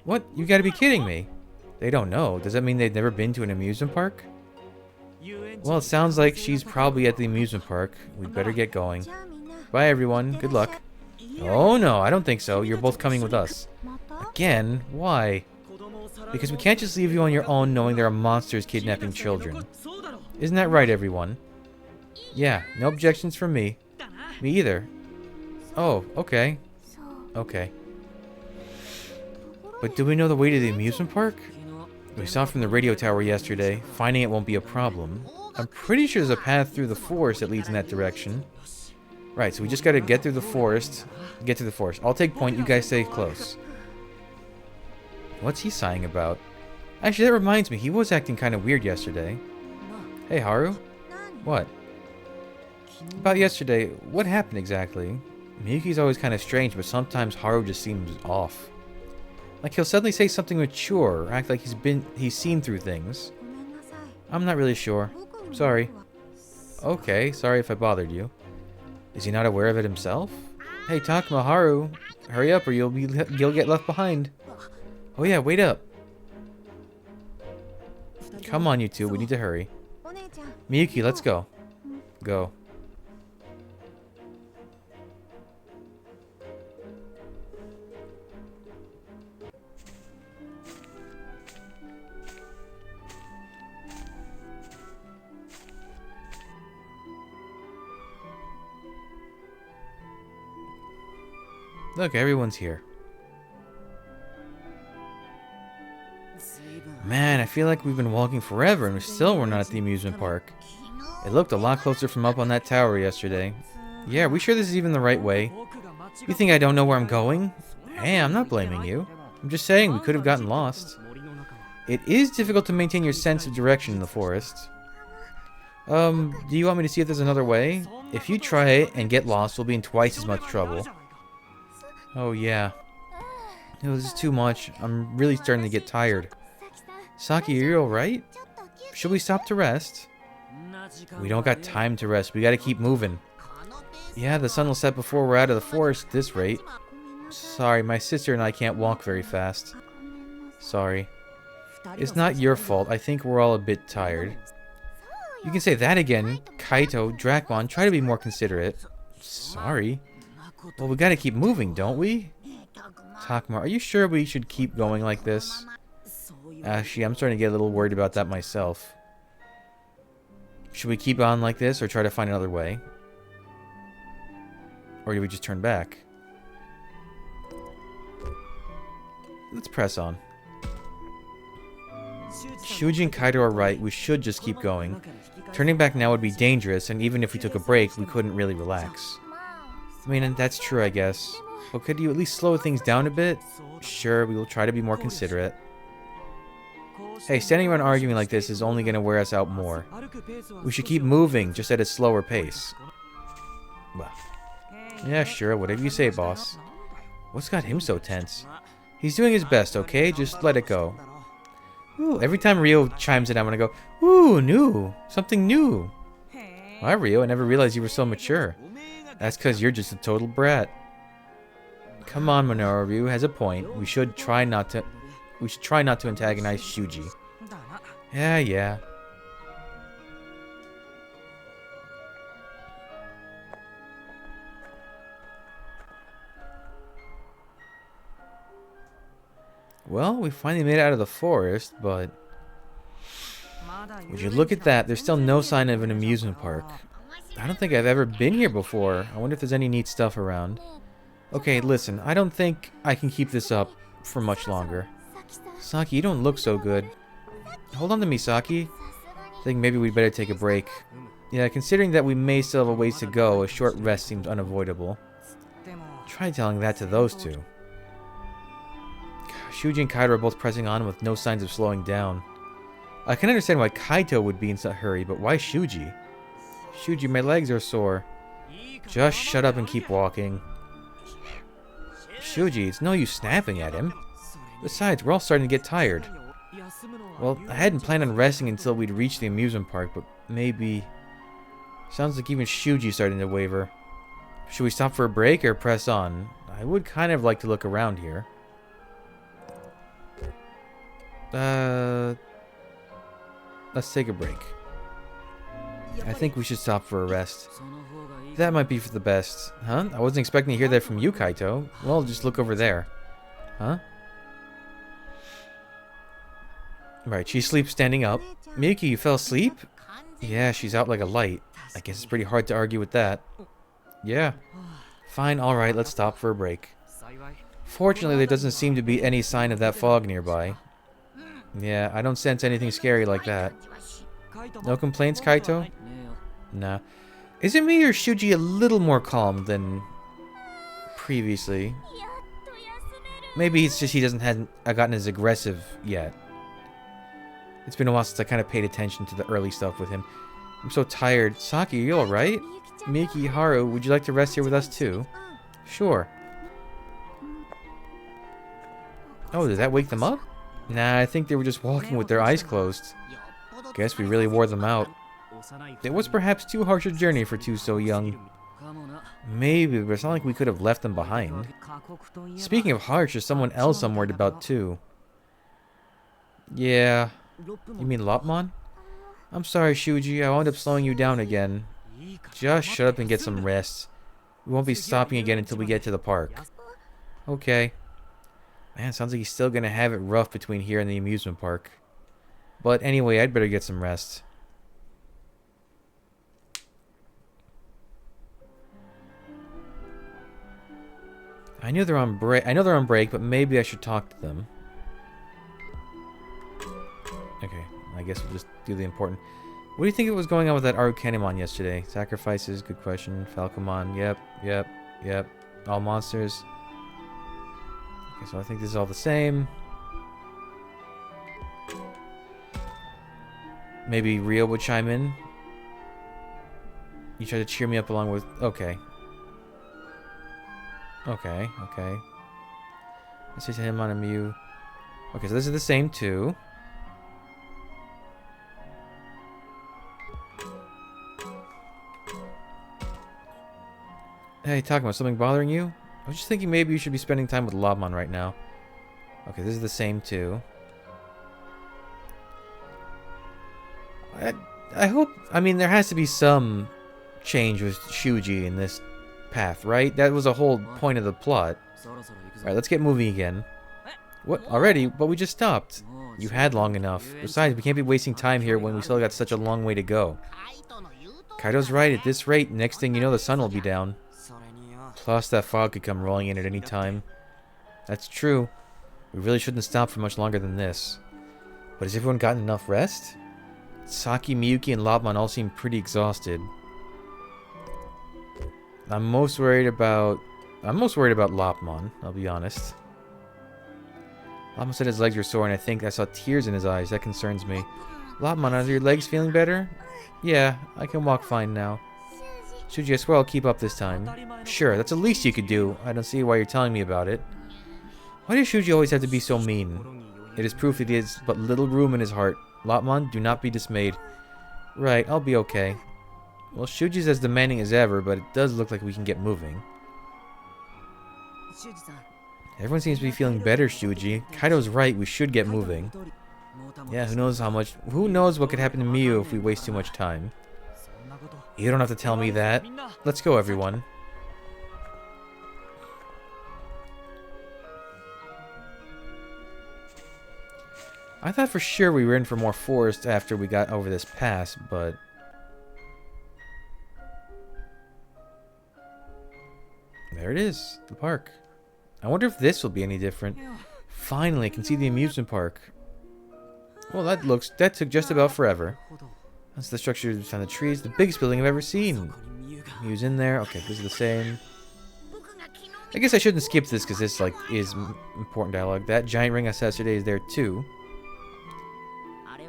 What? You gotta be kidding me. They don't know. Does that mean they've never been to an amusement park? Well, it sounds like she's probably at the amusement park. We'd better get going. Bye, everyone. Good luck. Oh, no, I don't think so. You're both coming with us. Again? Why? Because we can't just leave you on your own knowing there are monsters kidnapping children. Isn't that right, everyone? Yeah, no objections from me. Me either. Oh, okay. Okay. But do we know the way to the amusement park? We saw from the radio tower yesterday. Finding it won't be a problem. I'm pretty sure there's a path through the forest that leads in that direction. Right, so we just gotta get through the forest. Get through the forest. I'll take point, you guys stay close. What's he sighing about? Actually, that reminds me, he was acting kind of weird yesterday. Hey, Haru? What? About yesterday, what happened exactly? Miyuki's always kind of strange, but sometimes Haru just seems off. Like he'll suddenly say something mature, or act like he's seen through things. I'm not really sure. Sorry. Okay, sorry if I bothered you. Is he not aware of it himself? Hey, Takuma, Haru, hurry up or you'll get left behind. Oh yeah, wait up. Come on, you two, we need to hurry. Miyuki, let's go. Go. Look, everyone's here. Man, I feel like we've been walking forever and we're not at the amusement park. It looked a lot closer from up on that tower yesterday. Yeah, are we sure this is even the right way? You think I don't know where I'm going? Hey, I'm not blaming you. I'm just saying we could have gotten lost. It is difficult to maintain your sense of direction in the forest. Do you want me to see if there's another way? If you try it and get lost, we'll be in twice as much trouble. Oh, yeah. This is too much. I'm really starting to get tired. Saki, are you alright? Should we stop to rest? We don't got time to rest. We gotta keep moving. Yeah, the sun will set before we're out of the forest at this rate. Sorry, my sister and I can't walk very fast. Sorry. It's not your fault. I think we're all a bit tired. You can say that again. Kaito, Dracmon, try to be more considerate. Sorry. Well, we gotta keep moving, don't we? Takuma, are you sure we should keep going like this? Actually, I'm starting to get a little worried about that myself. Should we keep on like this or try to find another way? Or do we just turn back? Let's press on. Shuji and Kaito are right. We should just keep going. Turning back now would be dangerous, and even if we took a break, we couldn't really relax. I mean, and that's true, I guess. But could you at least slow things down a bit? Sure, we will try to be more considerate. Hey, standing around arguing like this is only going to wear us out more. We should keep moving, just at a slower pace. Well, yeah, sure, whatever you say, boss. What's got him so tense? He's doing his best, okay? Just let it go. Ooh, every time Rio chimes in, I'm going to go, ooh, new. Something new. Why, Rio? I never realized you were so mature. That's because you're just a total brat. Come on, Minoru. Ryu has a point. We should try not to antagonize Shuji. Yeah. Well, we finally made it out of the forest, but would you look at that? There's still no sign of an amusement park. I don't think I've ever been here before. I wonder if there's any neat stuff around. Okay, listen, I don't think I can keep this up for much longer. Saki, you don't look so good. Hold on to me, Saki. I think maybe we'd better take a break. Yeah, considering that we may still have a ways to go, a short rest seems unavoidable. Try telling that to those two. Shuji and Kaito are both pressing on with no signs of slowing down. I can understand why Kaito would be in such a hurry, but why Shuji? Shuji, my legs are sore. Just shut up and keep walking. Shuji, it's no use snapping at him. Besides, we're all starting to get tired. Well, I hadn't planned on resting until we'd reached the amusement park, but maybe... Sounds like even Shuji's starting to waver. Should we stop for a break or press on? I would kind of like to look around here. Let's take a break. I think we should stop for a rest. That might be for the best. Huh? I wasn't expecting to hear that from you, Kaito. Well, just look over there. Huh? Right, she sleeps standing up. Miki, you fell asleep? Yeah, she's out like a light. I guess it's pretty hard to argue with that. Yeah. Fine, alright, let's stop for a break. Fortunately, there doesn't seem to be any sign of that fog nearby. Yeah, I don't sense anything scary like that. No complaints, Kaito? Nah. Is it me or Shuji a little more calm than previously? Maybe it's just he hasn't gotten as aggressive yet. It's been a while since I kind of paid attention to the early stuff with him. I'm so tired. Saki, are you alright? Miki, Haru, would you like to rest here with us too? Sure. Oh, did that wake them up? Nah, I think they were just walking with their eyes closed. Guess we really wore them out. It was perhaps too harsh a journey for two so young. Maybe, but it's not like we could have left them behind. Speaking of harsh, there's someone else I'm worried about too. Yeah. You mean Lopmon? I'm sorry, Shuji. I wound up slowing you down again. Just shut up and get some rest. We won't be stopping again until we get to the park. Okay. Man, sounds like he's still gonna have it rough between here and the amusement park. But anyway, I'd better get some rest. I know they're on break, but maybe I should talk to them. Okay, I guess we'll just do the important. What do you think was going on with that Kunemon yesterday? Sacrifices, good question. Falcomon, yep. All monsters. Okay, so I think this is all the same. Maybe Rio would chime in. You try to cheer me up along with... Okay. I say to him on a Mew. Okay, so this is the same too. Hey, talking about something bothering you? I was just thinking maybe you should be spending time with Lobmon right now. Okay, this is the same too. I hope... I mean, there has to be some change with Shuji in this path, right? That was a whole point of the plot. Alright, let's get moving again. What? Already? But we just stopped. You had long enough. Besides, we can't be wasting time here when we still got such a long way to go. Kaido's right. At this rate, next thing you know, the sun will be down. Plus, that fog could come rolling in at any time. That's true. We really shouldn't stop for much longer than this. But has everyone gotten enough rest? Saki, Miyuki, and Lobmon all seem pretty exhausted. I'm most worried about Lobmon, I'll be honest. Lobmon said his legs were sore, and I think I saw tears in his eyes. That concerns me. Lobmon, are your legs feeling better? Yeah, I can walk fine now. Shuji, I swear I'll keep up this time. Sure, that's the least you could do. I don't see why you're telling me about it. Why does Shuji always have to be so mean? It is proof that he has but little room in his heart. Lobmon, do not be dismayed. Right, I'll be okay. Well, Shuji's as demanding as ever, but it does look like we can get moving. Everyone seems to be feeling better, Shuji. Kaido's right, we should get moving. Yeah, who knows what could happen to Miyu if we waste too much time. You don't have to tell me that. Let's go, everyone. I thought for sure we were in for more forest after we got over this pass, but... There it is, the park. I wonder if this will be any different. Finally, I can see the amusement park. Well, that took just about forever. That's the structure behind the trees, the biggest building I've ever seen. Mew's in there. Okay, this is the same. I guess I shouldn't skip this because this is important dialogue. That giant ring I saw yesterday is there too.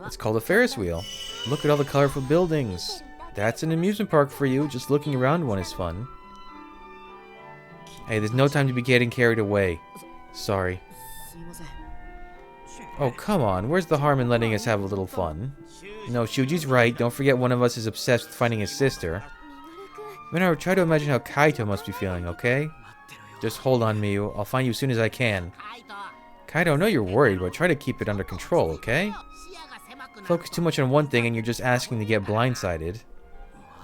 It's called a Ferris wheel. Look at all the colorful buildings. That's an amusement park for you. Just looking around one is fun. Hey, there's no time to be getting carried away. Sorry. Oh, come on. Where's the harm in letting us have a little fun? No, Shuji's right. Don't forget one of us is obsessed with finding his sister. Minoru, try to imagine how Kaito must be feeling, okay? Just hold on, Miyu. I'll find you as soon as I can. Kaito, I know you're worried, but try to keep it under control, okay? Focus too much on one thing and you're just asking to get blindsided.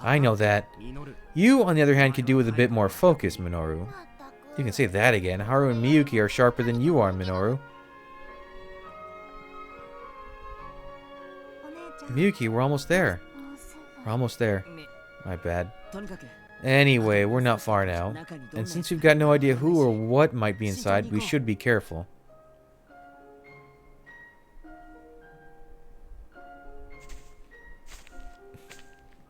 I know that. You, on the other hand, could do with a bit more focus, Minoru. You can say that again. Haru and Miyuki are sharper than you are, Minoru. Miyuki, we're almost there. We're almost there. My bad. Anyway, we're not far now. And since we've got no idea who or what might be inside, we should be careful.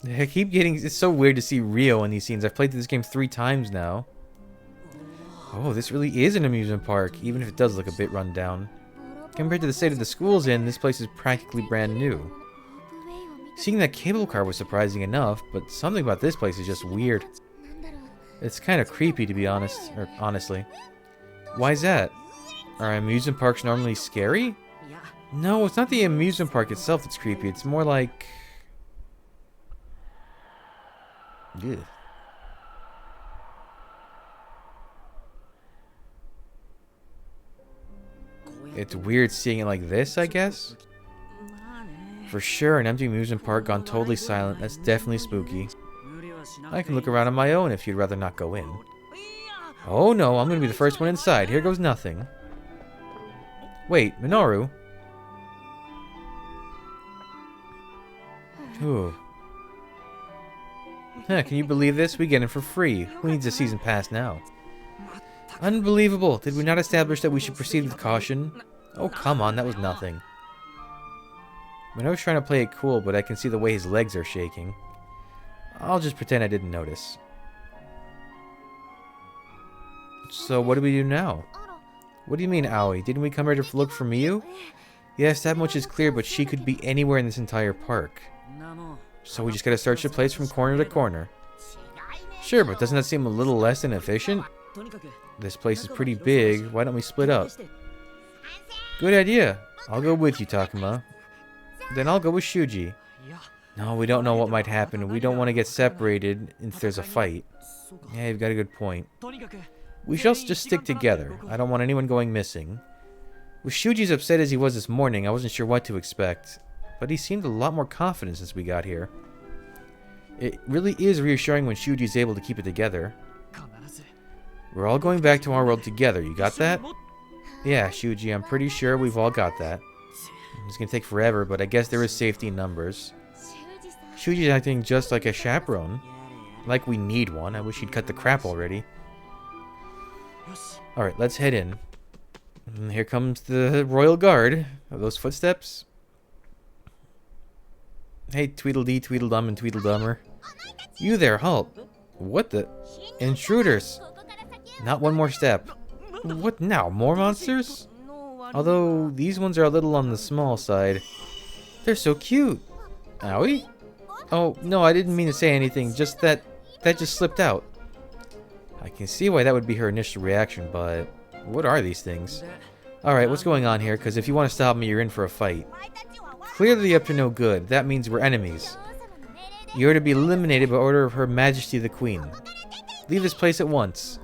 I keep getting... It's so weird to see Rio in these scenes. I've played this game 3 times now. Oh, this really is an amusement park, even if it does look a bit run down. Compared to the state of the school's in, this place is practically brand new. Seeing that cable car was surprising enough, but something about this place is just weird. It's kind of creepy, to be honest, or honestly. Why is that? Are amusement parks normally scary? No, it's not the amusement park itself that's creepy. It's more like... Ugh. It's weird seeing it like this, I guess? For sure, an empty amusement park gone totally silent. That's definitely spooky. I can look around on my own if you'd rather not go in. Oh no, I'm gonna be the first one inside. Here goes nothing. Wait, Minoru? Ooh. Huh, can you believe this? We get in for free. Who needs a season pass now? Unbelievable! Did we not establish that we should proceed with caution? Oh, come on, that was nothing. I mean, I was trying to play it cool, but I can see the way his legs are shaking. I'll just pretend I didn't notice. So, what do we do now? What do you mean, Aoi? Didn't we come here to look for Miyu? Yes, that much is clear, but she could be anywhere in this entire park. So we just gotta search the place from corner to corner. Sure, but doesn't that seem a little less than efficient? This place is pretty big. Why don't we split up? Good idea. I'll go with you, Takuma. Then I'll go with Shuji. No, we don't know what might happen. We don't want to get separated if there's a fight. Yeah, you've got a good point. We shall just stick together. I don't want anyone going missing. With Shuji as upset as he was this morning, I wasn't sure what to expect. But he seemed a lot more confident since we got here. It really is reassuring when Shuji's able to keep it together. We're all going back to our world together, you got that? Yeah, Shuji, I'm pretty sure we've all got that. It's gonna take forever, but I guess there is safety in numbers. Shuji's acting just like a chaperone. Like we need one. I wish he'd cut the crap already. Alright, let's head in. And here comes the Royal Guard. Are those footsteps? Hey, Tweedledee, Tweedledum, and Tweedledummer. You there, halt. What the? Intruders! Not one more step. What now? More monsters? Although, these ones are a little on the small side. They're so cute. Owie? Oh, no, I didn't mean to say anything. Just that just slipped out. I can see why that would be her initial reaction, but what are these things? Alright, what's going on here? Because if you want to stop me, you're in for a fight. Clearly up to no good. That means we're enemies. You are to be eliminated by order of Her Majesty the Queen. Leave this place at once.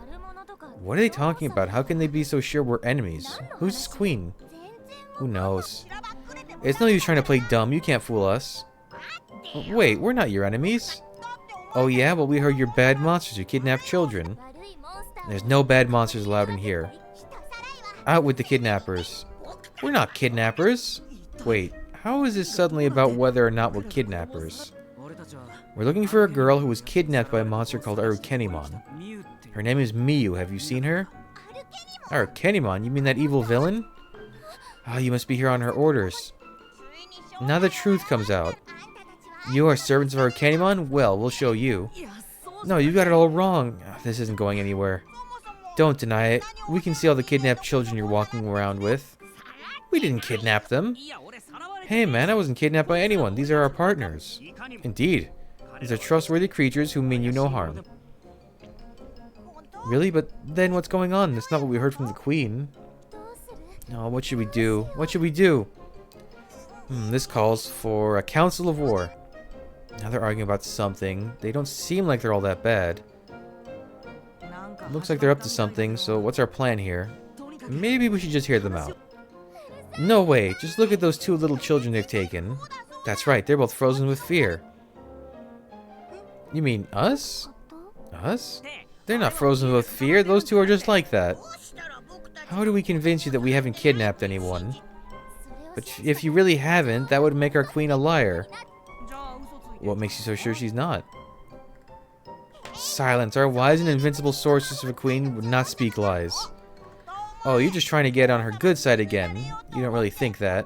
What are they talking about? How can they be so sure we're enemies? Who's this queen? Who knows? It's no use trying to play dumb. You can't fool us. Wait, we're not your enemies. Oh yeah? Well, we heard you're bad monsters who kidnap children. There's no bad monsters allowed in here. Out with the kidnappers. We're not kidnappers. Wait, how is this suddenly about whether or not we're kidnappers? We're looking for a girl who was kidnapped by a monster called Kunemon. Her name is Miyu. Have you seen her? Kunemon? You mean that evil villain? Ah, you must be here on her orders. Now the truth comes out. You are servants of Kunemon? Well, we'll show you. No, you got it all wrong. This isn't going anywhere. Don't deny it. We can see all the kidnapped children you're walking around with. We didn't kidnap them. Hey man, I wasn't kidnapped by anyone. These are our partners. Indeed. These are trustworthy creatures who mean you no harm. Really? But then what's going on? That's not what we heard from the queen. Oh, what should we do? What should we do? This calls for a council of war. Now they're arguing about something. They don't seem like they're all that bad. Looks like they're up to something, so what's our plan here? Maybe we should just hear them out. No way, just look at those two little children they've taken. That's right, they're both frozen with fear. You mean us? Us? They're not frozen with fear, those two are just like that. How do we convince you that we haven't kidnapped anyone? But if you really haven't, that would make our queen a liar. What makes you so sure she's not? Silence. Our wise and invincible sorceress of a queen would not speak lies. Oh, you're just trying to get on her good side again. You don't really think that.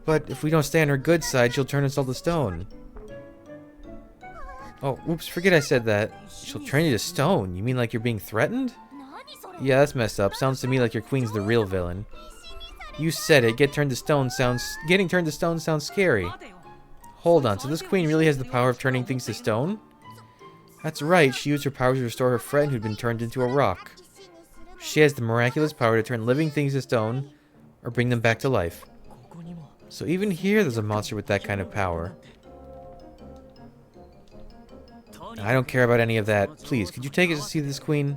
But if we don't stay on her good side, she'll turn us all to stone. Oh, whoops, forget I said that. She'll turn you to stone? You mean like you're being threatened? Yeah, that's messed up. Sounds to me like your queen's the real villain. You said it. Getting turned to stone sounds scary. Hold on, so this queen really has the power of turning things to stone? That's right, she used her power to restore her friend who'd been turned into a rock. She has the miraculous power to turn living things to stone, or bring them back to life. So even here there's a monster with that kind of power. I don't care about any of that. Please, could you take us to see this queen?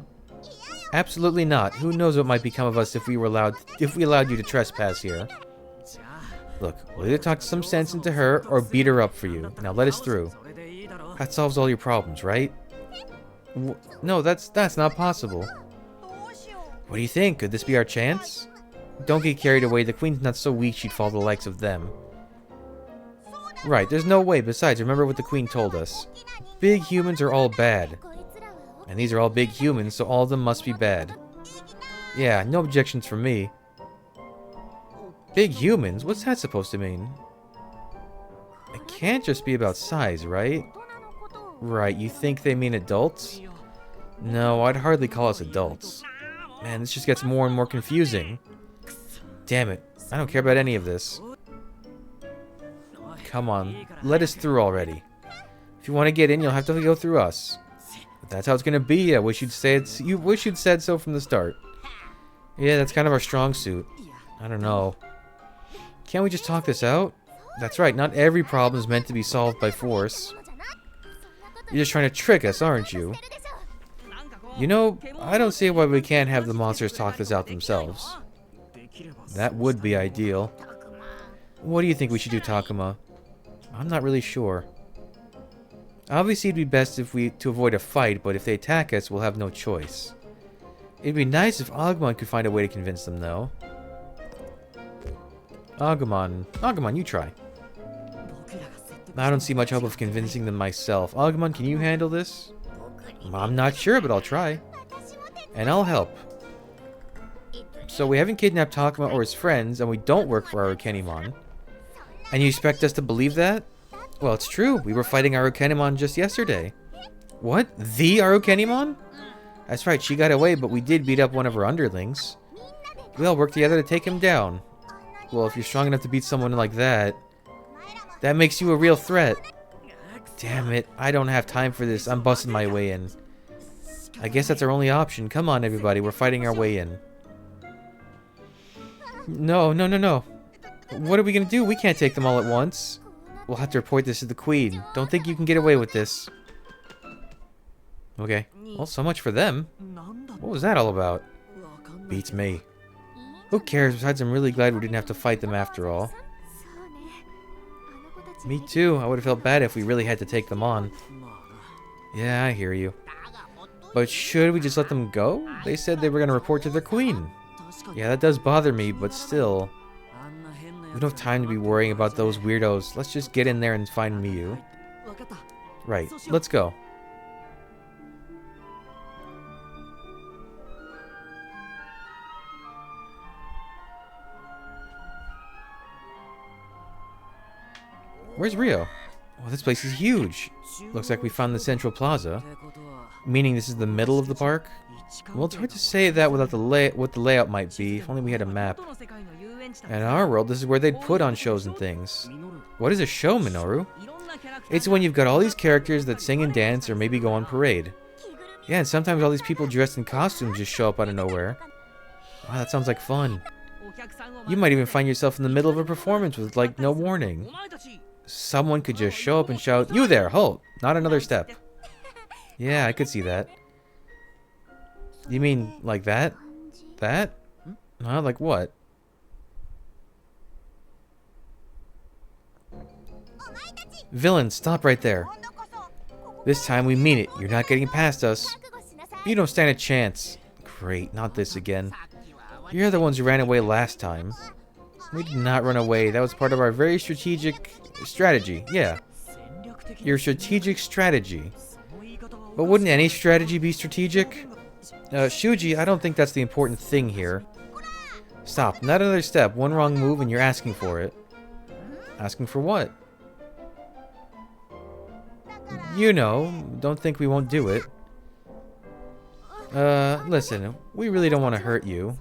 Absolutely not. Who knows what might become of us if we allowed you to trespass here. Look, we'll either talk some sense into her or beat her up for you. Now let us through. That solves all your problems, right? No, that's not possible. What do you think? Could this be our chance? Don't get carried away. The queen's not so weak she'd fall to the likes of them. Right, there's no way. Besides, remember what the queen told us. Big humans are all bad. And these are all big humans, so all of them must be bad. Yeah, no objections from me. Big humans? What's that supposed to mean? It can't just be about size, right? Right, you think they mean adults? No, I'd hardly call us adults. Man, this just gets more and more confusing. Damn it, I don't care about any of this. Come on, let us through already. If you want to get in, you'll have to go through us. But that's how it's gonna be. I wish you'd say it. You wish you'd said so from the start. Yeah, that's kind of our strong suit. I don't know. Can't we just talk this out? That's right, not every problem is meant to be solved by force. You're just trying to trick us, aren't you? You know, I don't see why we can't have the monsters talk this out themselves. That would be ideal. What do you think we should do, Takuma? I'm not really sure. Obviously, it'd be best to avoid a fight, but if they attack us, we'll have no choice. It'd be nice if Agumon could find a way to convince them, though. Agumon, you try. I don't see much hope of convincing them myself. Agumon, can you handle this? I'm not sure, but I'll try. And I'll help. So we haven't kidnapped Takuma or his friends, and we don't work for Kunemon. And you expect us to believe that? Well, it's true. We were fighting Kunemon just yesterday. What? The Kunemon? That's right, she got away, but we did beat up one of her underlings. We all worked together to take him down. Well, if you're strong enough to beat someone like that, that makes you a real threat. Damn it, I don't have time for this. I'm busting my way in. I guess that's our only option. Come on, everybody. We're fighting our way in. No. What are we gonna do? We can't take them all at once. We'll have to report this to the Queen. Don't think you can get away with this. Okay. Well, so much for them. What was that all about? Beats me. Who cares? Besides, I'm really glad we didn't have to fight them after all. Me too. I would have felt bad if we really had to take them on. Yeah, I hear you. But should we just let them go? They said they were going to report to their queen. Yeah, that does bother me, but still. We don't have time to be worrying about those weirdos. Let's just get in there and find Miyu. Right, let's go. Where's Rio? Well, this place is huge. Looks like we found the central plaza. Meaning this is the middle of the park? Well, it's hard to say that without what the layout might be, if only we had a map. In our world, this is where they'd put on shows and things. What is a show, Minoru? It's when you've got all these characters that sing and dance or maybe go on parade. Yeah, and sometimes all these people dressed in costumes just show up out of nowhere. Wow, that sounds like fun. You might even find yourself in the middle of a performance with, like, no warning. Someone could just show up and shout, "You there, halt! Not another step." Yeah, I could see that. You mean, like that? That? Huh? Like what? Villain, stop right there. This time we mean it. You're not getting past us. You don't stand a chance. Great, not this again. You're the ones who ran away last time. We did not run away. That was part of our very strategic strategy. Yeah. Your strategic strategy. But wouldn't any strategy be strategic? Shuji, I don't think that's the important thing here. Stop. Not another step. One wrong move and you're asking for it. Asking for what? You know, don't think we won't do it. Listen, we really don't want to hurt you.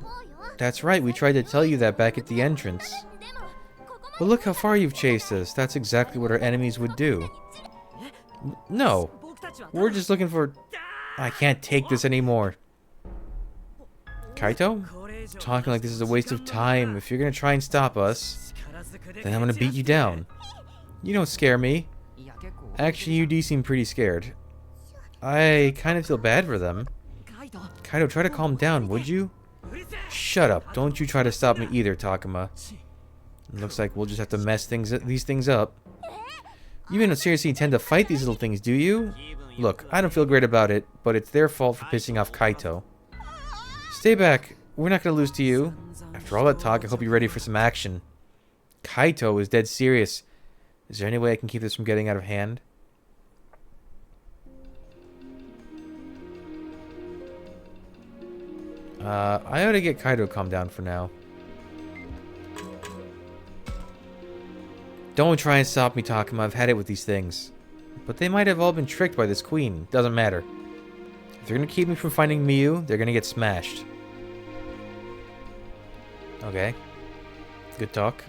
That's right, we tried to tell you that back at the entrance. But look how far you've chased us. That's exactly what our enemies would do. No, we're just looking for... I can't take this anymore. Kaito? Talking like this is a waste of time. If you're gonna try and stop us, then I'm gonna beat you down. You don't scare me. Actually, you do seem pretty scared. I kind of feel bad for them. Kaito, try to calm down, would you? Shut up. Don't you try to stop me either, Takuma. It looks like we'll just have to mess these things up. You don't seriously intend to fight these little things, do you? Look, I don't feel great about it, but it's their fault for pissing off Kaito. Stay back. We're not going to lose to you. After all that talk, I hope you're ready for some action. Kaito is dead serious. Is there any way I can keep this from getting out of hand? I ought to get Kaido calmed down for now. Don't try and stop me, Takuma. I've had it with these things. But they might have all been tricked by this queen. Doesn't matter. If they're gonna keep me from finding Miyu, they're gonna get smashed. Okay. Good talk.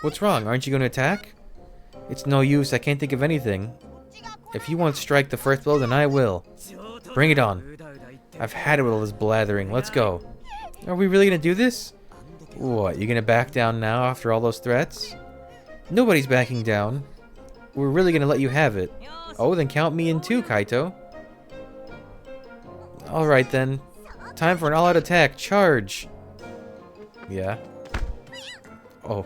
What's wrong? Aren't you gonna attack? It's no use. I can't think of anything. If you want to strike the first blow, then I will. Bring it on. I've had it with all this blathering. Let's go. Are we really gonna do this? What, you gonna back down now after all those threats? Nobody's backing down. We're really gonna let you have it. Oh, then count me in too, Kaito. Alright then. Time for an all-out attack. Charge! Yeah. Oh.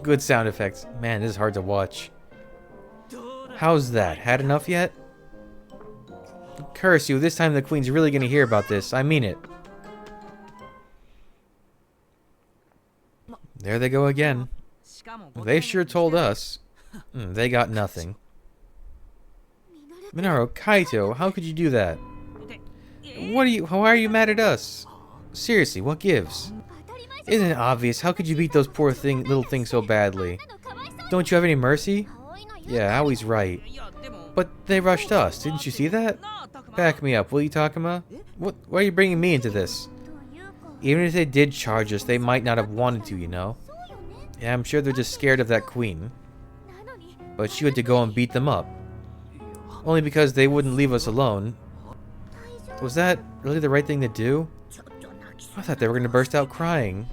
Good sound effects. Man, this is hard to watch. How's that? Had enough yet? Curse you, this time the queen's really gonna hear about this. I mean it. There they go again. They sure told us. They got nothing. Minoru, Kaito, how could you do that? Why are you mad at us? Seriously, what gives? Isn't it obvious? How could you beat those poor little things so badly? Don't you have any mercy? Yeah, Aoi's right. But they rushed us, didn't you see that? Back me up, will you, Takuma? Why are you bringing me into this? Even if they did charge us, they might not have wanted to, you know? Yeah, I'm sure they're just scared of that queen. But you had to go and beat them up. Only because they wouldn't leave us alone. Was that really the right thing to do? I thought they were going to burst out crying.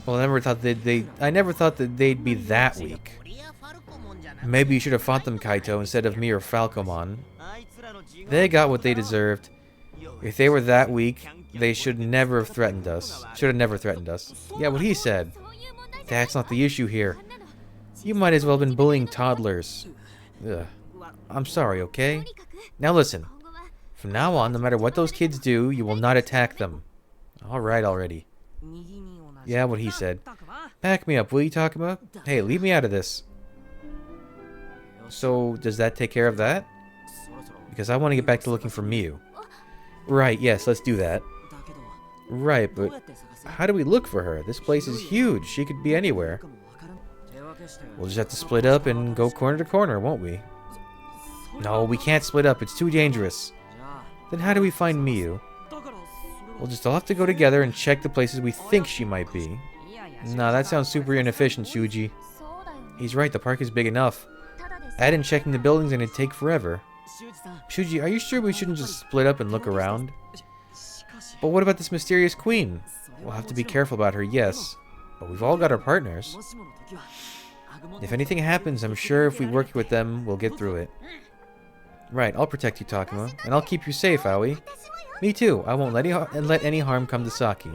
Well, I never thought that they'd be that weak. Maybe you should have fought them, Kaito, instead of me or Falcomon. They got what they deserved. If they were that weak, they should never have threatened us. Should have never threatened us. Yeah, what he said. That's not the issue here. You might as well have been bullying toddlers. Ugh. I'm sorry, okay? Now listen. From now on, no matter what those kids do, you will not attack them. Alright already. Yeah, what he said. Back me up, will you, Takuma? Hey, leave me out of this. So, does that take care of that? Because I want to get back to looking for Miyu. Right, yes, let's do that. Right, but how do we look for her? This place is huge. She could be anywhere. We'll just have to split up and go corner to corner, won't we? No, we can't split up. It's too dangerous. Then how do we find Miyu? We'll just all have to go together and check the places we think she might be. Nah, that sounds super inefficient, Shuji. He's right, the park is big enough. Add in checking the buildings and it'd take forever. Shuji, are you sure we shouldn't just split up and look around? But what about this mysterious queen? We'll have to be careful about her, yes. But we've all got our partners. If anything happens, I'm sure if we work with them, we'll get through it. Right, I'll protect you, Takuma. And I'll keep you safe, Aoi. Me too. I won't let any harm come to Saki.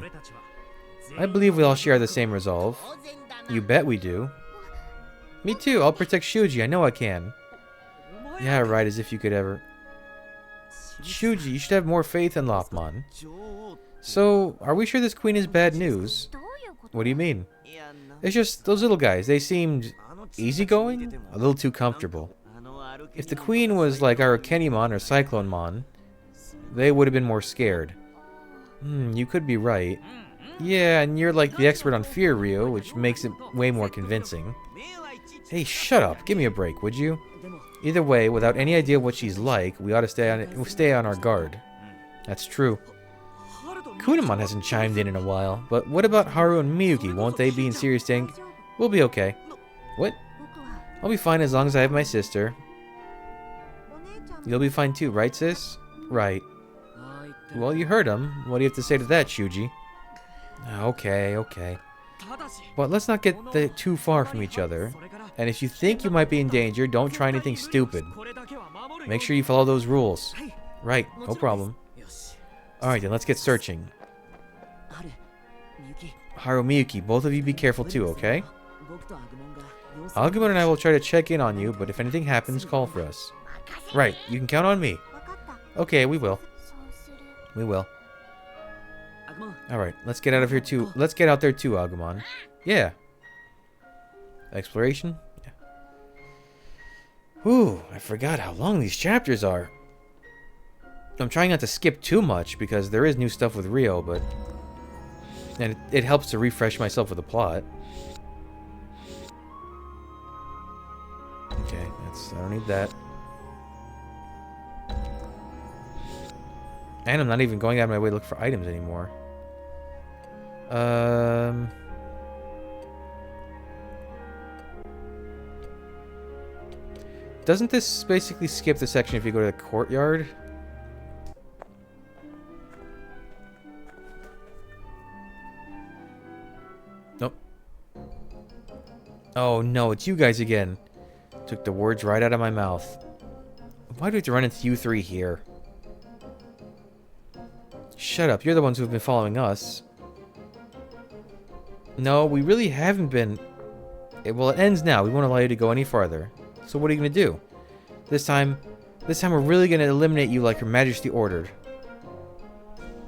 I believe we all share the same resolve. You bet we do. Me too. I'll protect Shuji. I know I can. Yeah, right, as if you could ever. Shuji, you should have more faith in Lopmon. So, are we sure this queen is bad news? What do you mean? It's just those little guys. They seemed easygoing, a little too comfortable. If the queen was like our Kunemon or Cyclonemon, they would have been more scared. You could be right. Yeah, and you're like the expert on fear, Ryo, which makes it way more convincing. Hey, shut up. Give me a break, would you? Either way, without any idea what she's like, we ought to stay on our guard. That's true. Kunemon hasn't chimed in a while, but what about Haru and Miyuki? Won't they be in serious danger? We'll be okay. What? I'll be fine as long as I have my sister. You'll be fine too, right, sis? Right. Well, you heard him. What do you have to say to that, Shuji? Okay, okay. But let's not get too far from each other. And if you think you might be in danger, don't try anything stupid. Make sure you follow those rules. Right, no problem. Alright then, let's get searching. Haru, Miyuki, both of you be careful too, okay? Agumon and I will try to check in on you, but if anything happens, call for us. Right, you can count on me. Okay, we will. We will. Alright, let's get out of here too. Let's get out there too, Agumon. Yeah. Exploration? Yeah. Whew, I forgot how long these chapters are. I'm trying not to skip too much because there is new stuff with Rio, but... And it helps to refresh myself with the plot. Okay, I don't need that. And I'm not even going out of my way to look for items anymore. Doesn't this basically skip the section if you go to the courtyard? Nope. Oh no, it's you guys again. Took the words right out of my mouth. Why do we have to run into you three here? Shut up, you're the ones who have been following us. No, we really haven't been... Well, it ends now. We won't allow you to go any farther. So what are you going to do? This time we're really going to eliminate you like Her Majesty ordered.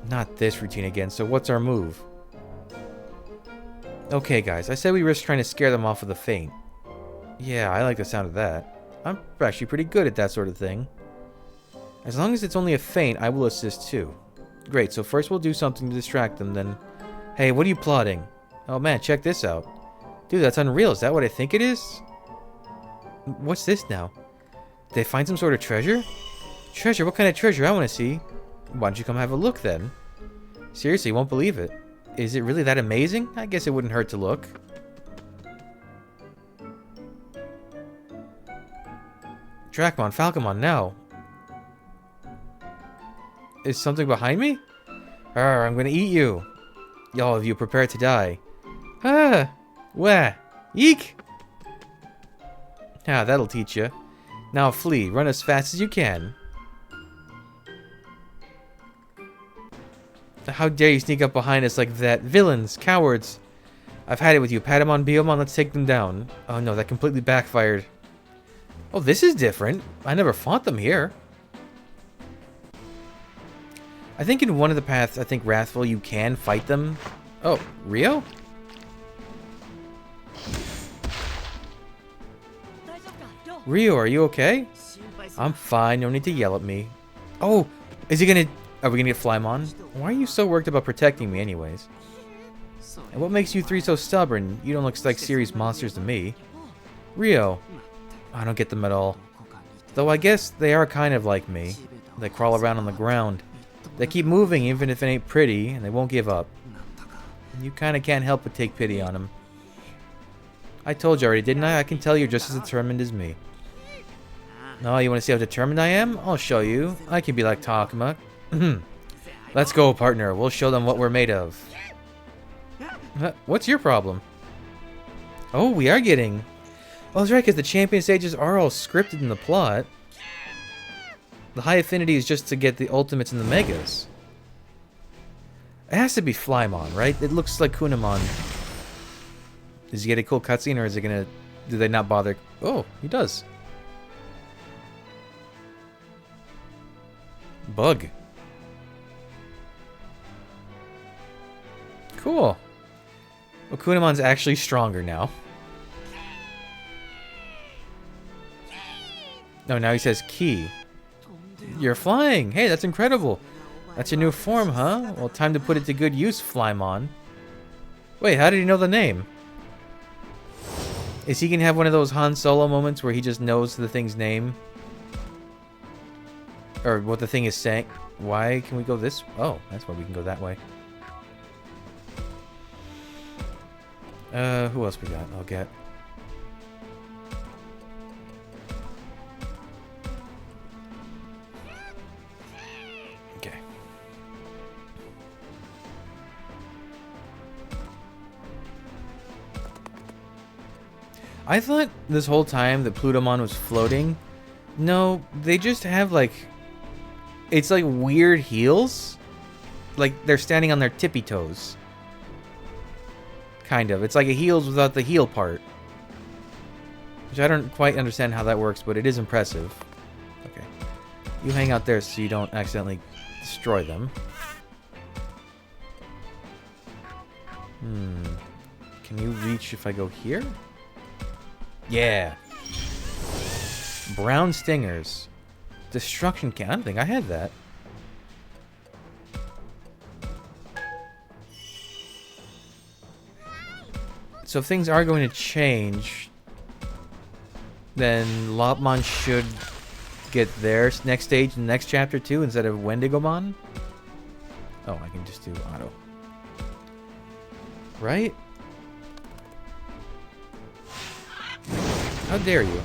Not this routine again, so what's our move? Okay, guys, I said we risk trying to scare them off with a feint. Yeah, I like the sound of that. I'm actually pretty good at that sort of thing. As long as it's only a feint, I will assist too. Great, so first we'll do something to distract them, then... Hey, what are you plotting? Oh man, check this out. Dude, that's unreal. Is that what I think it is? What's this now? Did they find some sort of treasure? Treasure? What kind of treasure? I want to see. Why don't you come have a look then? Seriously, you won't believe it. Is it really that amazing? I guess it wouldn't hurt to look. Dracmon, Falcomon, now. Is something behind me? Arr, I'm gonna eat you. All of you prepare to die. Ah! Wah! Eek! Ah, that'll teach you. Now flee. Run as fast as you can. How dare you sneak up behind us like that? Villains! Cowards! I've had it with you. Patamon, Biomon, let's take them down. Oh no, that completely backfired. Oh, this is different. I never fought them here. I think in one of the paths, I think Wrathful, you can fight them. Oh, Rio? Rio, are you okay? I'm fine. No need to yell at me. Oh, is he gonna... Are we gonna get Flymon? Why are you so worked about protecting me anyways? And what makes you three so stubborn? You don't look like serious monsters to me. Rio. I don't get them at all. Though I guess they are kind of like me. They crawl around on the ground. They keep moving even if it ain't pretty, and they won't give up. You kind of can't help but take pity on them. I told you already, didn't I? I can tell you're just as determined as me. No, you want to see how determined I am? I'll show you. I can be like Takuma. Let's go, partner. We'll show them what we're made of. What's your problem? Oh, we are getting... Oh, that's right, because the champion stages are all scripted in the plot. The high affinity is just to get the ultimates and the megas. It has to be Flymon, right? It looks like Kunemon. Does he get a cool cutscene, or is it gonna... Do they not bother? Oh, he does. Bug. Cool. Well, Kunemon's actually stronger now. No, now he says key. You're flying! Hey, that's incredible! That's your new form, huh? Well, time to put it to good use, Flymon. Wait, how did he know the name? Is he gonna have one of those Han Solo moments where he just knows the thing's name? Or what the thing is saying? Why can we go this? Oh, that's why we can go that way. Who else we got? I'll get... Okay. I thought this whole time that Plutomon was floating. No, they just have like... It's like weird heels. Like they're standing on their tippy toes. Kind of. It's like a heels without the heel part. Which I don't quite understand how that works, but it is impressive. Okay. You hang out there so you don't accidentally destroy them. Can you reach if I go here? Yeah. Brown stingers. Destruction can. I don't think I had that. So if things are going to change, then Lopmon should get their next stage in the next chapter too, instead of Wendigomon. Oh, I can just do auto. Right? How dare you?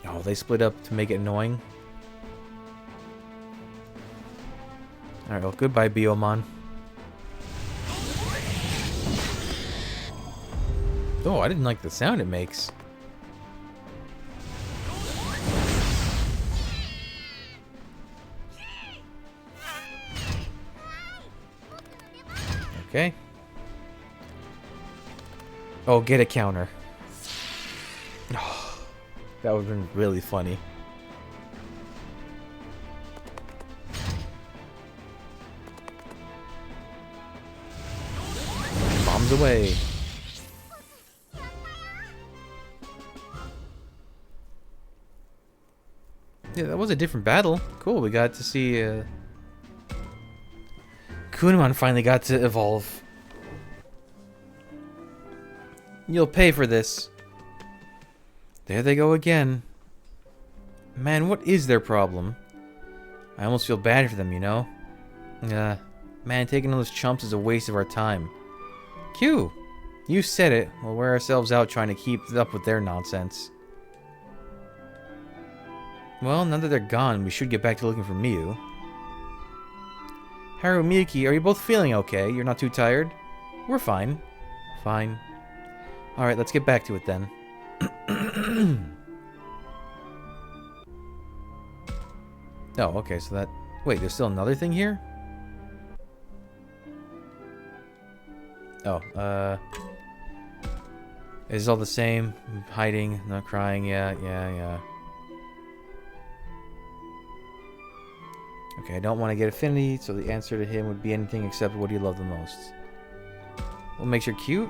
Oh, they split up to make it annoying. Alright, well, goodbye, Biomon. Oh, I didn't like the sound it makes. Okay. Oh, get a counter. Oh, that would have been really funny. Bombs away. Yeah, that was a different battle. Cool, we got to see Kunemon finally got to evolve. You'll pay for this. There they go again. Man, what is their problem? I almost feel bad for them, you know? Man, taking all those chumps is a waste of our time. Q, you said it. We'll wear ourselves out trying to keep up with their nonsense. Well, now that they're gone, we should get back to looking for Miu. Haru, Miyuki, are you both feeling okay? You're not too tired? We're fine. Fine. Alright, let's get back to it then. Oh, okay, so that... Wait, there's still another thing here? Oh, Is all the same? Hiding, not crying, yeah. Okay, I don't want to get affinity, so the answer to him would be anything except what do you love the most. What makes her cute?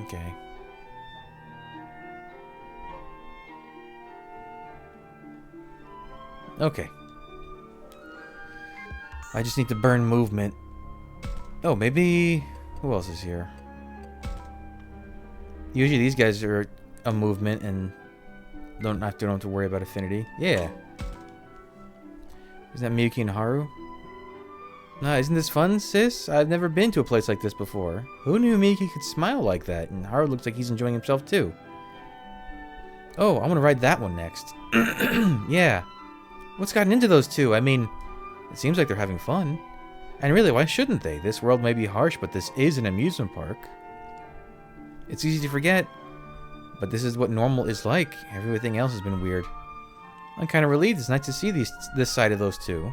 Okay. Okay. I just need to burn movement. Oh, maybe... Who else is here? Usually these guys are a movement and don't have to worry about affinity. Yeah. Is that Miyuki and Haru? Nah, isn't this fun, sis? I've never been to a place like this before. Who knew Miyuki could smile like that? And Haru looks like he's enjoying himself too. Oh, I want to ride that one next. Yeah. What's gotten into those two? I mean, it seems like they're having fun. And really, why shouldn't they? This world may be harsh, but this is an amusement park. It's easy to forget, but this is what normal is like. Everything else has been weird. I'm kind of relieved. It's nice to see this side of those two.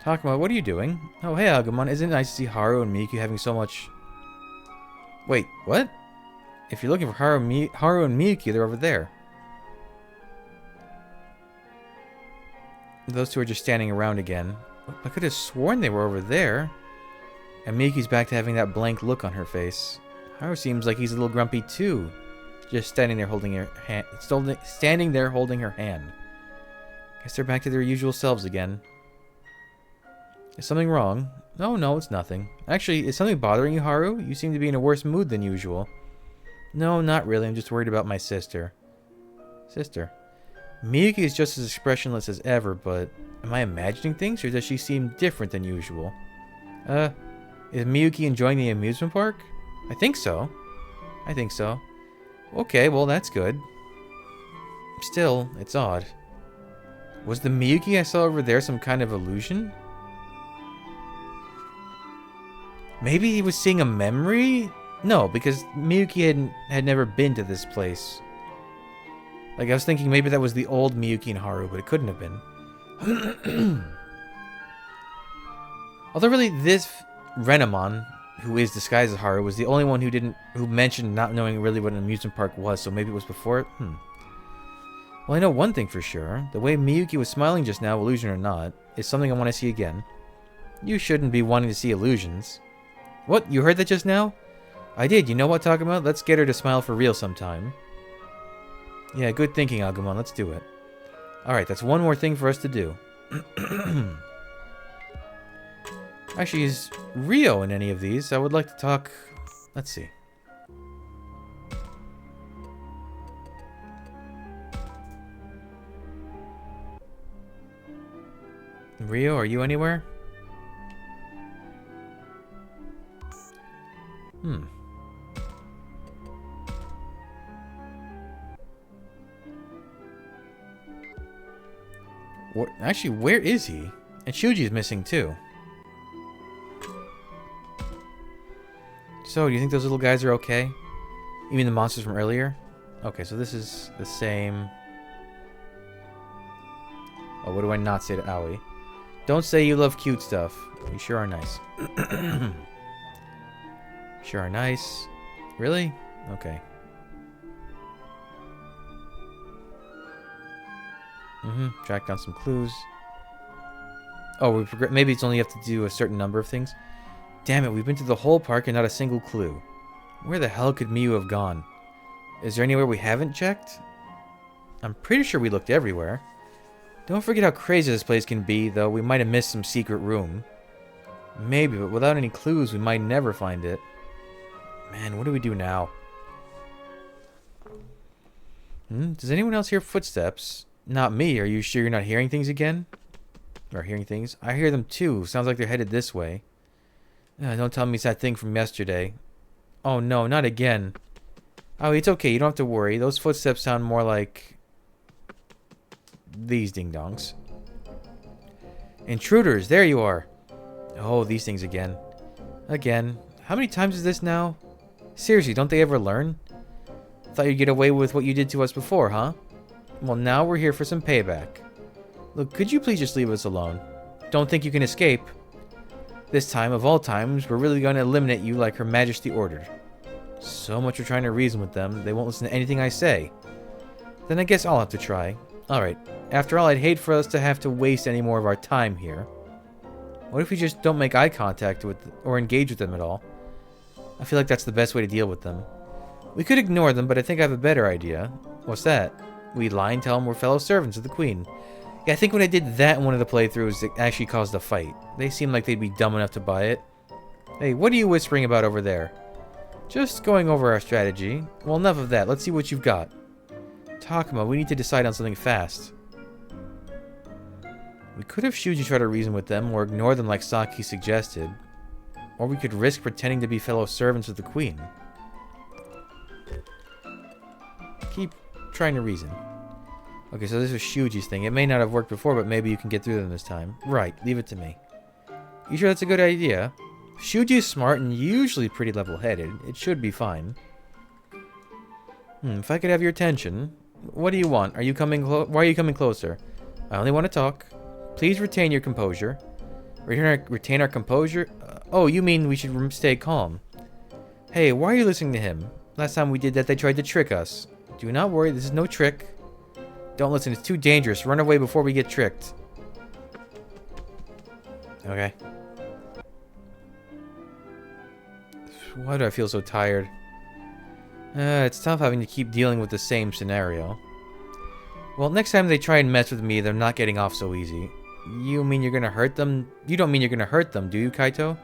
Takuma, what are you doing? Oh, hey, Agumon. Isn't it nice to see Haru and Miyuki having so much... Wait, what? If you're looking for Haru and Miyuki, they're over there. Those two are just standing around again. I could have sworn they were over there. And Miyuki's back to having that blank look on her face. Haru seems like he's a little grumpy too. Just standing there holding her hand. Standing there holding her hand. Guess they're back to their usual selves again. Is something wrong? No, it's nothing. Actually, is something bothering you, Haru? You seem to be in a worse mood than usual. No, not really. I'm just worried about my sister. Sister? Miyuki is just as expressionless as ever, but am I imagining things, or does she seem different than usual? Is Miyuki enjoying the amusement park? I think so. Okay, well, that's good. Still, it's odd. Was the Miyuki I saw over there some kind of illusion? Maybe he was seeing a memory? No, because Miyuki had never been to this place. Like, I was thinking maybe that was the old Miyuki and Haru, but it couldn't have been. Although really, this Renamon, who is disguised as Haru, was the only one who mentioned not knowing really what an amusement park was, so maybe it was before it? Well, I know one thing for sure. The way Miyuki was smiling just now, illusion or not, is something I want to see again. You shouldn't be wanting to see illusions. What? You heard that just now? I did. You know what I'm talking about? Let's get her to smile for real sometime. Yeah, good thinking, Agumon. Let's do it. Alright, that's one more thing for us to do. Actually, is Rio in any of these? I would like to talk... Let's see. Rio, are you anywhere? Actually, where is he? And Shuji's missing too. So, do you think those little guys are okay? You mean the monsters from earlier? Okay, so this is the same... Oh, what do I not say to Aoi? Don't say you love cute stuff. You sure are nice. Sure are nice. Really? Okay. Track down some clues. Oh, maybe it's only have to do a certain number of things. Damn it, we've been to the whole park and not a single clue. Where the hell could Miyu have gone? Is there anywhere we haven't checked? I'm pretty sure we looked everywhere. Don't forget how crazy this place can be, though. We might have missed some secret room. Maybe, but without any clues, we might never find it. Man, what do we do now? Does anyone else hear footsteps? Not me. Are you sure you're not hearing things again? Or hearing things? I hear them too. Sounds like they're headed this way. Don't tell me it's that thing from yesterday. Oh no, not again. Oh, it's okay. You don't have to worry. Those footsteps sound more like... these ding-dongs. Intruders, there you are. Oh, these things again. Again. How many times is this now? Seriously, don't they ever learn? Thought you'd get away with what you did to us before, huh? Well, now we're here for some payback. Look, could you please just leave us alone? Don't think you can escape. This time, of all times, we're really going to eliminate you like Her Majesty ordered. So much for trying to reason with them, they won't listen to anything I say. Then I guess I'll have to try. Alright, after all, I'd hate for us to have to waste any more of our time here. What if we just don't make eye contact with or engage with them at all? I feel like that's the best way to deal with them. We could ignore them, but I think I have a better idea. What's that? We lie and tell them we're fellow servants of the Queen. Yeah, I think when I did that in one of the playthroughs, it actually caused a fight. They seemed like they'd be dumb enough to buy it. Hey, what are you whispering about over there? Just going over our strategy. Well, enough of that. Let's see what you've got. Takuma, we need to decide on something fast. We could have Shuji try to reason with them, or ignore them like Saki suggested. Or we could risk pretending to be fellow servants of the Queen. Keep trying to reason. Okay, so this is Shuji's thing. It may not have worked before, but maybe you can get through them this time. Right, leave it to me. You sure that's a good idea? Shuji is smart and usually pretty level-headed. It should be fine. If I could have your attention. What do you want? Are you coming why are you coming closer? I only want to talk. Please retain your composure. Retain our composure? Oh, you mean we should stay calm. Hey, why are you listening to him? Last time we did that, they tried to trick us. Do not worry, this is no trick. Don't listen, it's too dangerous. Run away before we get tricked. Okay. Why do I feel so tired? It's tough having to keep dealing with the same scenario. Well, next time they try and mess with me, they're not getting off so easy. You mean you're gonna hurt them? You don't mean you're gonna hurt them, do you, Kaito?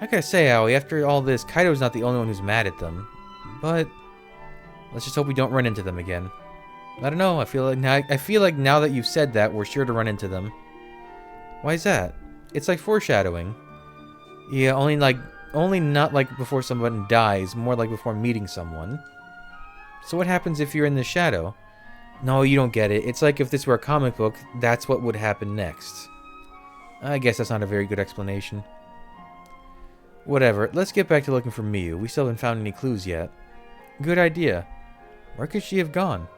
I gotta say, Aoi, after all this, Kaito's not the only one who's mad at them. But let's just hope we don't run into them again. I don't know, I feel like now that you've said that, we're sure to run into them. Why is that? It's like foreshadowing. Yeah, only not like before someone dies, more like before meeting someone. So what happens if you're in the shadow? No, you don't get it. It's like if this were a comic book, that's what would happen next. I guess that's not a very good explanation. Whatever, let's get back to looking for Miyu. We still haven't found any clues yet. Good idea. Where could she have gone?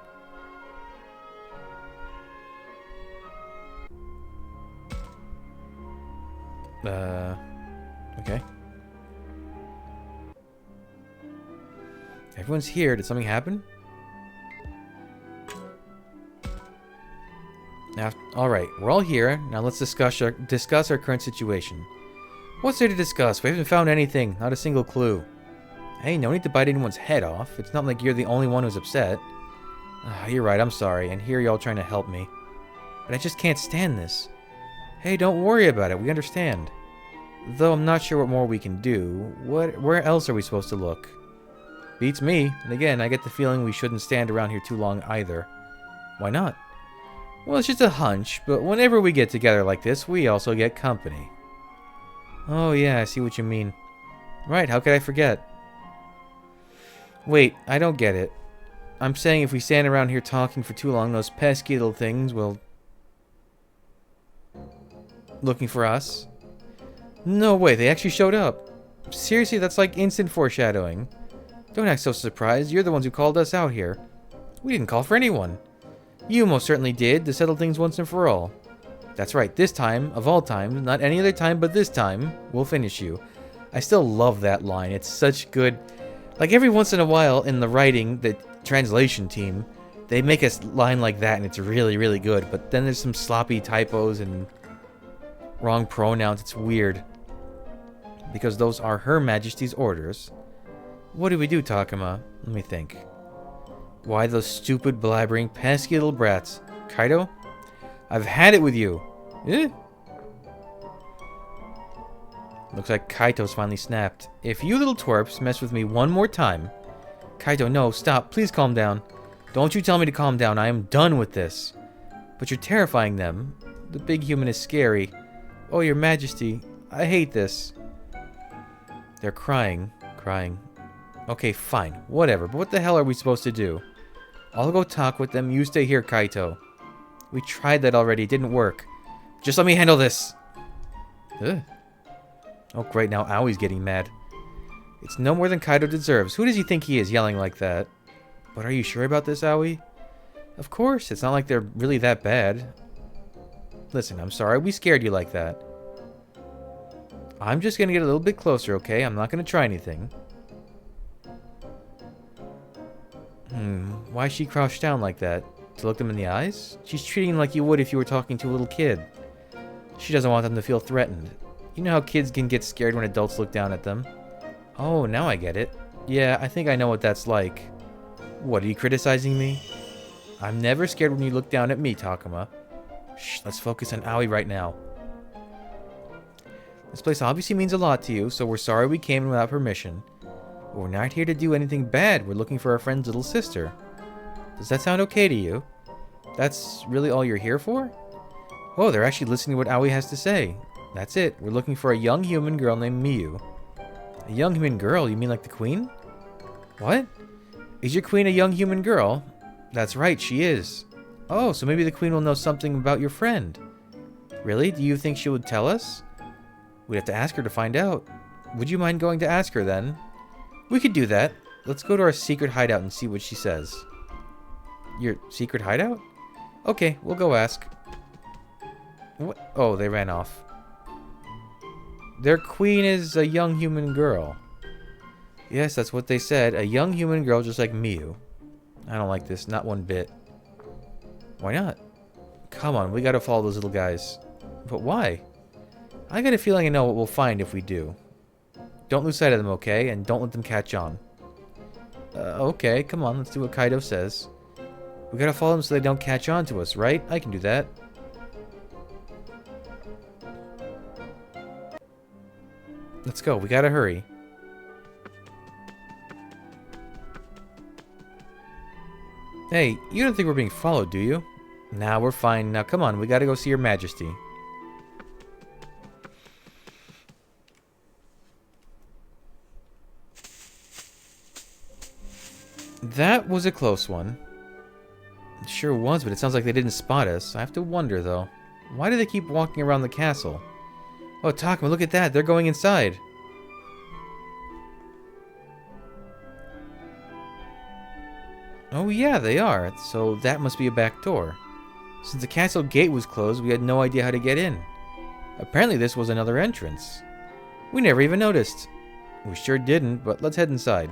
Okay. Everyone's here. Did something happen? Now, alright, we're all here. Now let's discuss our current situation. What's there to discuss? We haven't found anything. Not a single clue. Hey, no need to bite anyone's head off. It's not like you're the only one who's upset. You're right, I'm sorry. And here you're all trying to help me. but I just can't stand this. Hey, don't worry about it. We understand. Though I'm not sure what more we can do. Where else are we supposed to look? Beats me. And again, I get the feeling we shouldn't stand around here too long either. Why not? Well, it's just a hunch, but whenever we get together like this, we also get company. Oh yeah, I see what you mean. Right, how could I forget? Wait, I don't get it. I'm saying if we stand around here talking for too long, those pesky little things will... looking for us? No way, they actually showed up. Seriously, that's like instant foreshadowing. Don't act so surprised, you're the ones who called us out here. We didn't call for anyone. You most certainly did, to settle things once and for all. That's right, this time, of all times, not any other time but this time, we'll finish you. I still love that line, it's such good... Like every once in a while in the writing, the translation team, they make a line like that and it's really, really good. But then there's some sloppy typos and wrong pronouns, it's weird. Because those are Her Majesty's orders. What do we do, Takuma? Let me think. Why those stupid, blabbering, pesky little brats? Kaido? I've had it with you. Eh? Looks like Kaito's finally snapped. If you little twerps mess with me one more time... Kaito, no, stop. Please calm down. Don't you tell me to calm down. I am done with this. But you're terrifying them. The big human is scary. Oh, your majesty. I hate this. They're crying. Crying. Okay, fine. Whatever. But what the hell are we supposed to do? I'll go talk with them. You stay here, Kaito. We tried that already. It didn't work. Just let me handle this. Ugh. Oh, great. Now Aoi's getting mad. It's no more than Kaido deserves. Who does he think he is, yelling like that? But are you sure about this, Aoi? Of course. It's not like they're really that bad. Listen, I'm sorry we scared you like that. I'm just gonna get a little bit closer, okay? I'm not gonna try anything. Why is she crouched down like that? To look them in the eyes? She's treating them like you would if you were talking to a little kid. She doesn't want them to feel threatened. You know how kids can get scared when adults look down at them? Oh, now I get it. Yeah, I think I know what that's like. What, are you criticizing me? I'm never scared when you look down at me, Takuma. Shh, let's focus on Aoi right now. This place obviously means a lot to you, so we're sorry we came without permission. But we're not here to do anything bad. We're looking for our friend's little sister. Does that sound okay to you? That's really all you're here for? Oh, they're actually listening to what Aoi has to say. That's it. We're looking for a young human girl named Miyu. A young human girl? You mean like the queen? What? Is your queen a young human girl? That's right, she is. Oh, so maybe the queen will know something about your friend. Really? Do you think she would tell us? We'd have to ask her to find out. Would you mind going to ask her then? We could do that. Let's go to our secret hideout and see what she says. Your secret hideout? Okay, we'll go ask. What? Oh, they ran off. Their queen is a young human girl. Yes, that's what they said. A young human girl just like Miyu. I don't like this, not one bit. Why not? Come on, we gotta follow those little guys. But why? I got a feeling I know what we'll find if we do. Don't lose sight of them, okay? And don't let them catch on. Okay, come on, let's do what Kaido says. We gotta follow them so they don't catch on to us, right? I can do that. Let's go, we gotta hurry. Hey, you don't think we're being followed, do you? Nah, we're fine. Now come on, we gotta go see Your Majesty. That was a close one. It sure was, but it sounds like they didn't spot us. I have to wonder, though. Why do they keep walking around the castle? Oh, Takuma, look at that. They're going inside. Oh, yeah, they are. So that must be a back door. Since the castle gate was closed, we had no idea how to get in. Apparently this was another entrance. We never even noticed. We sure didn't, but let's head inside.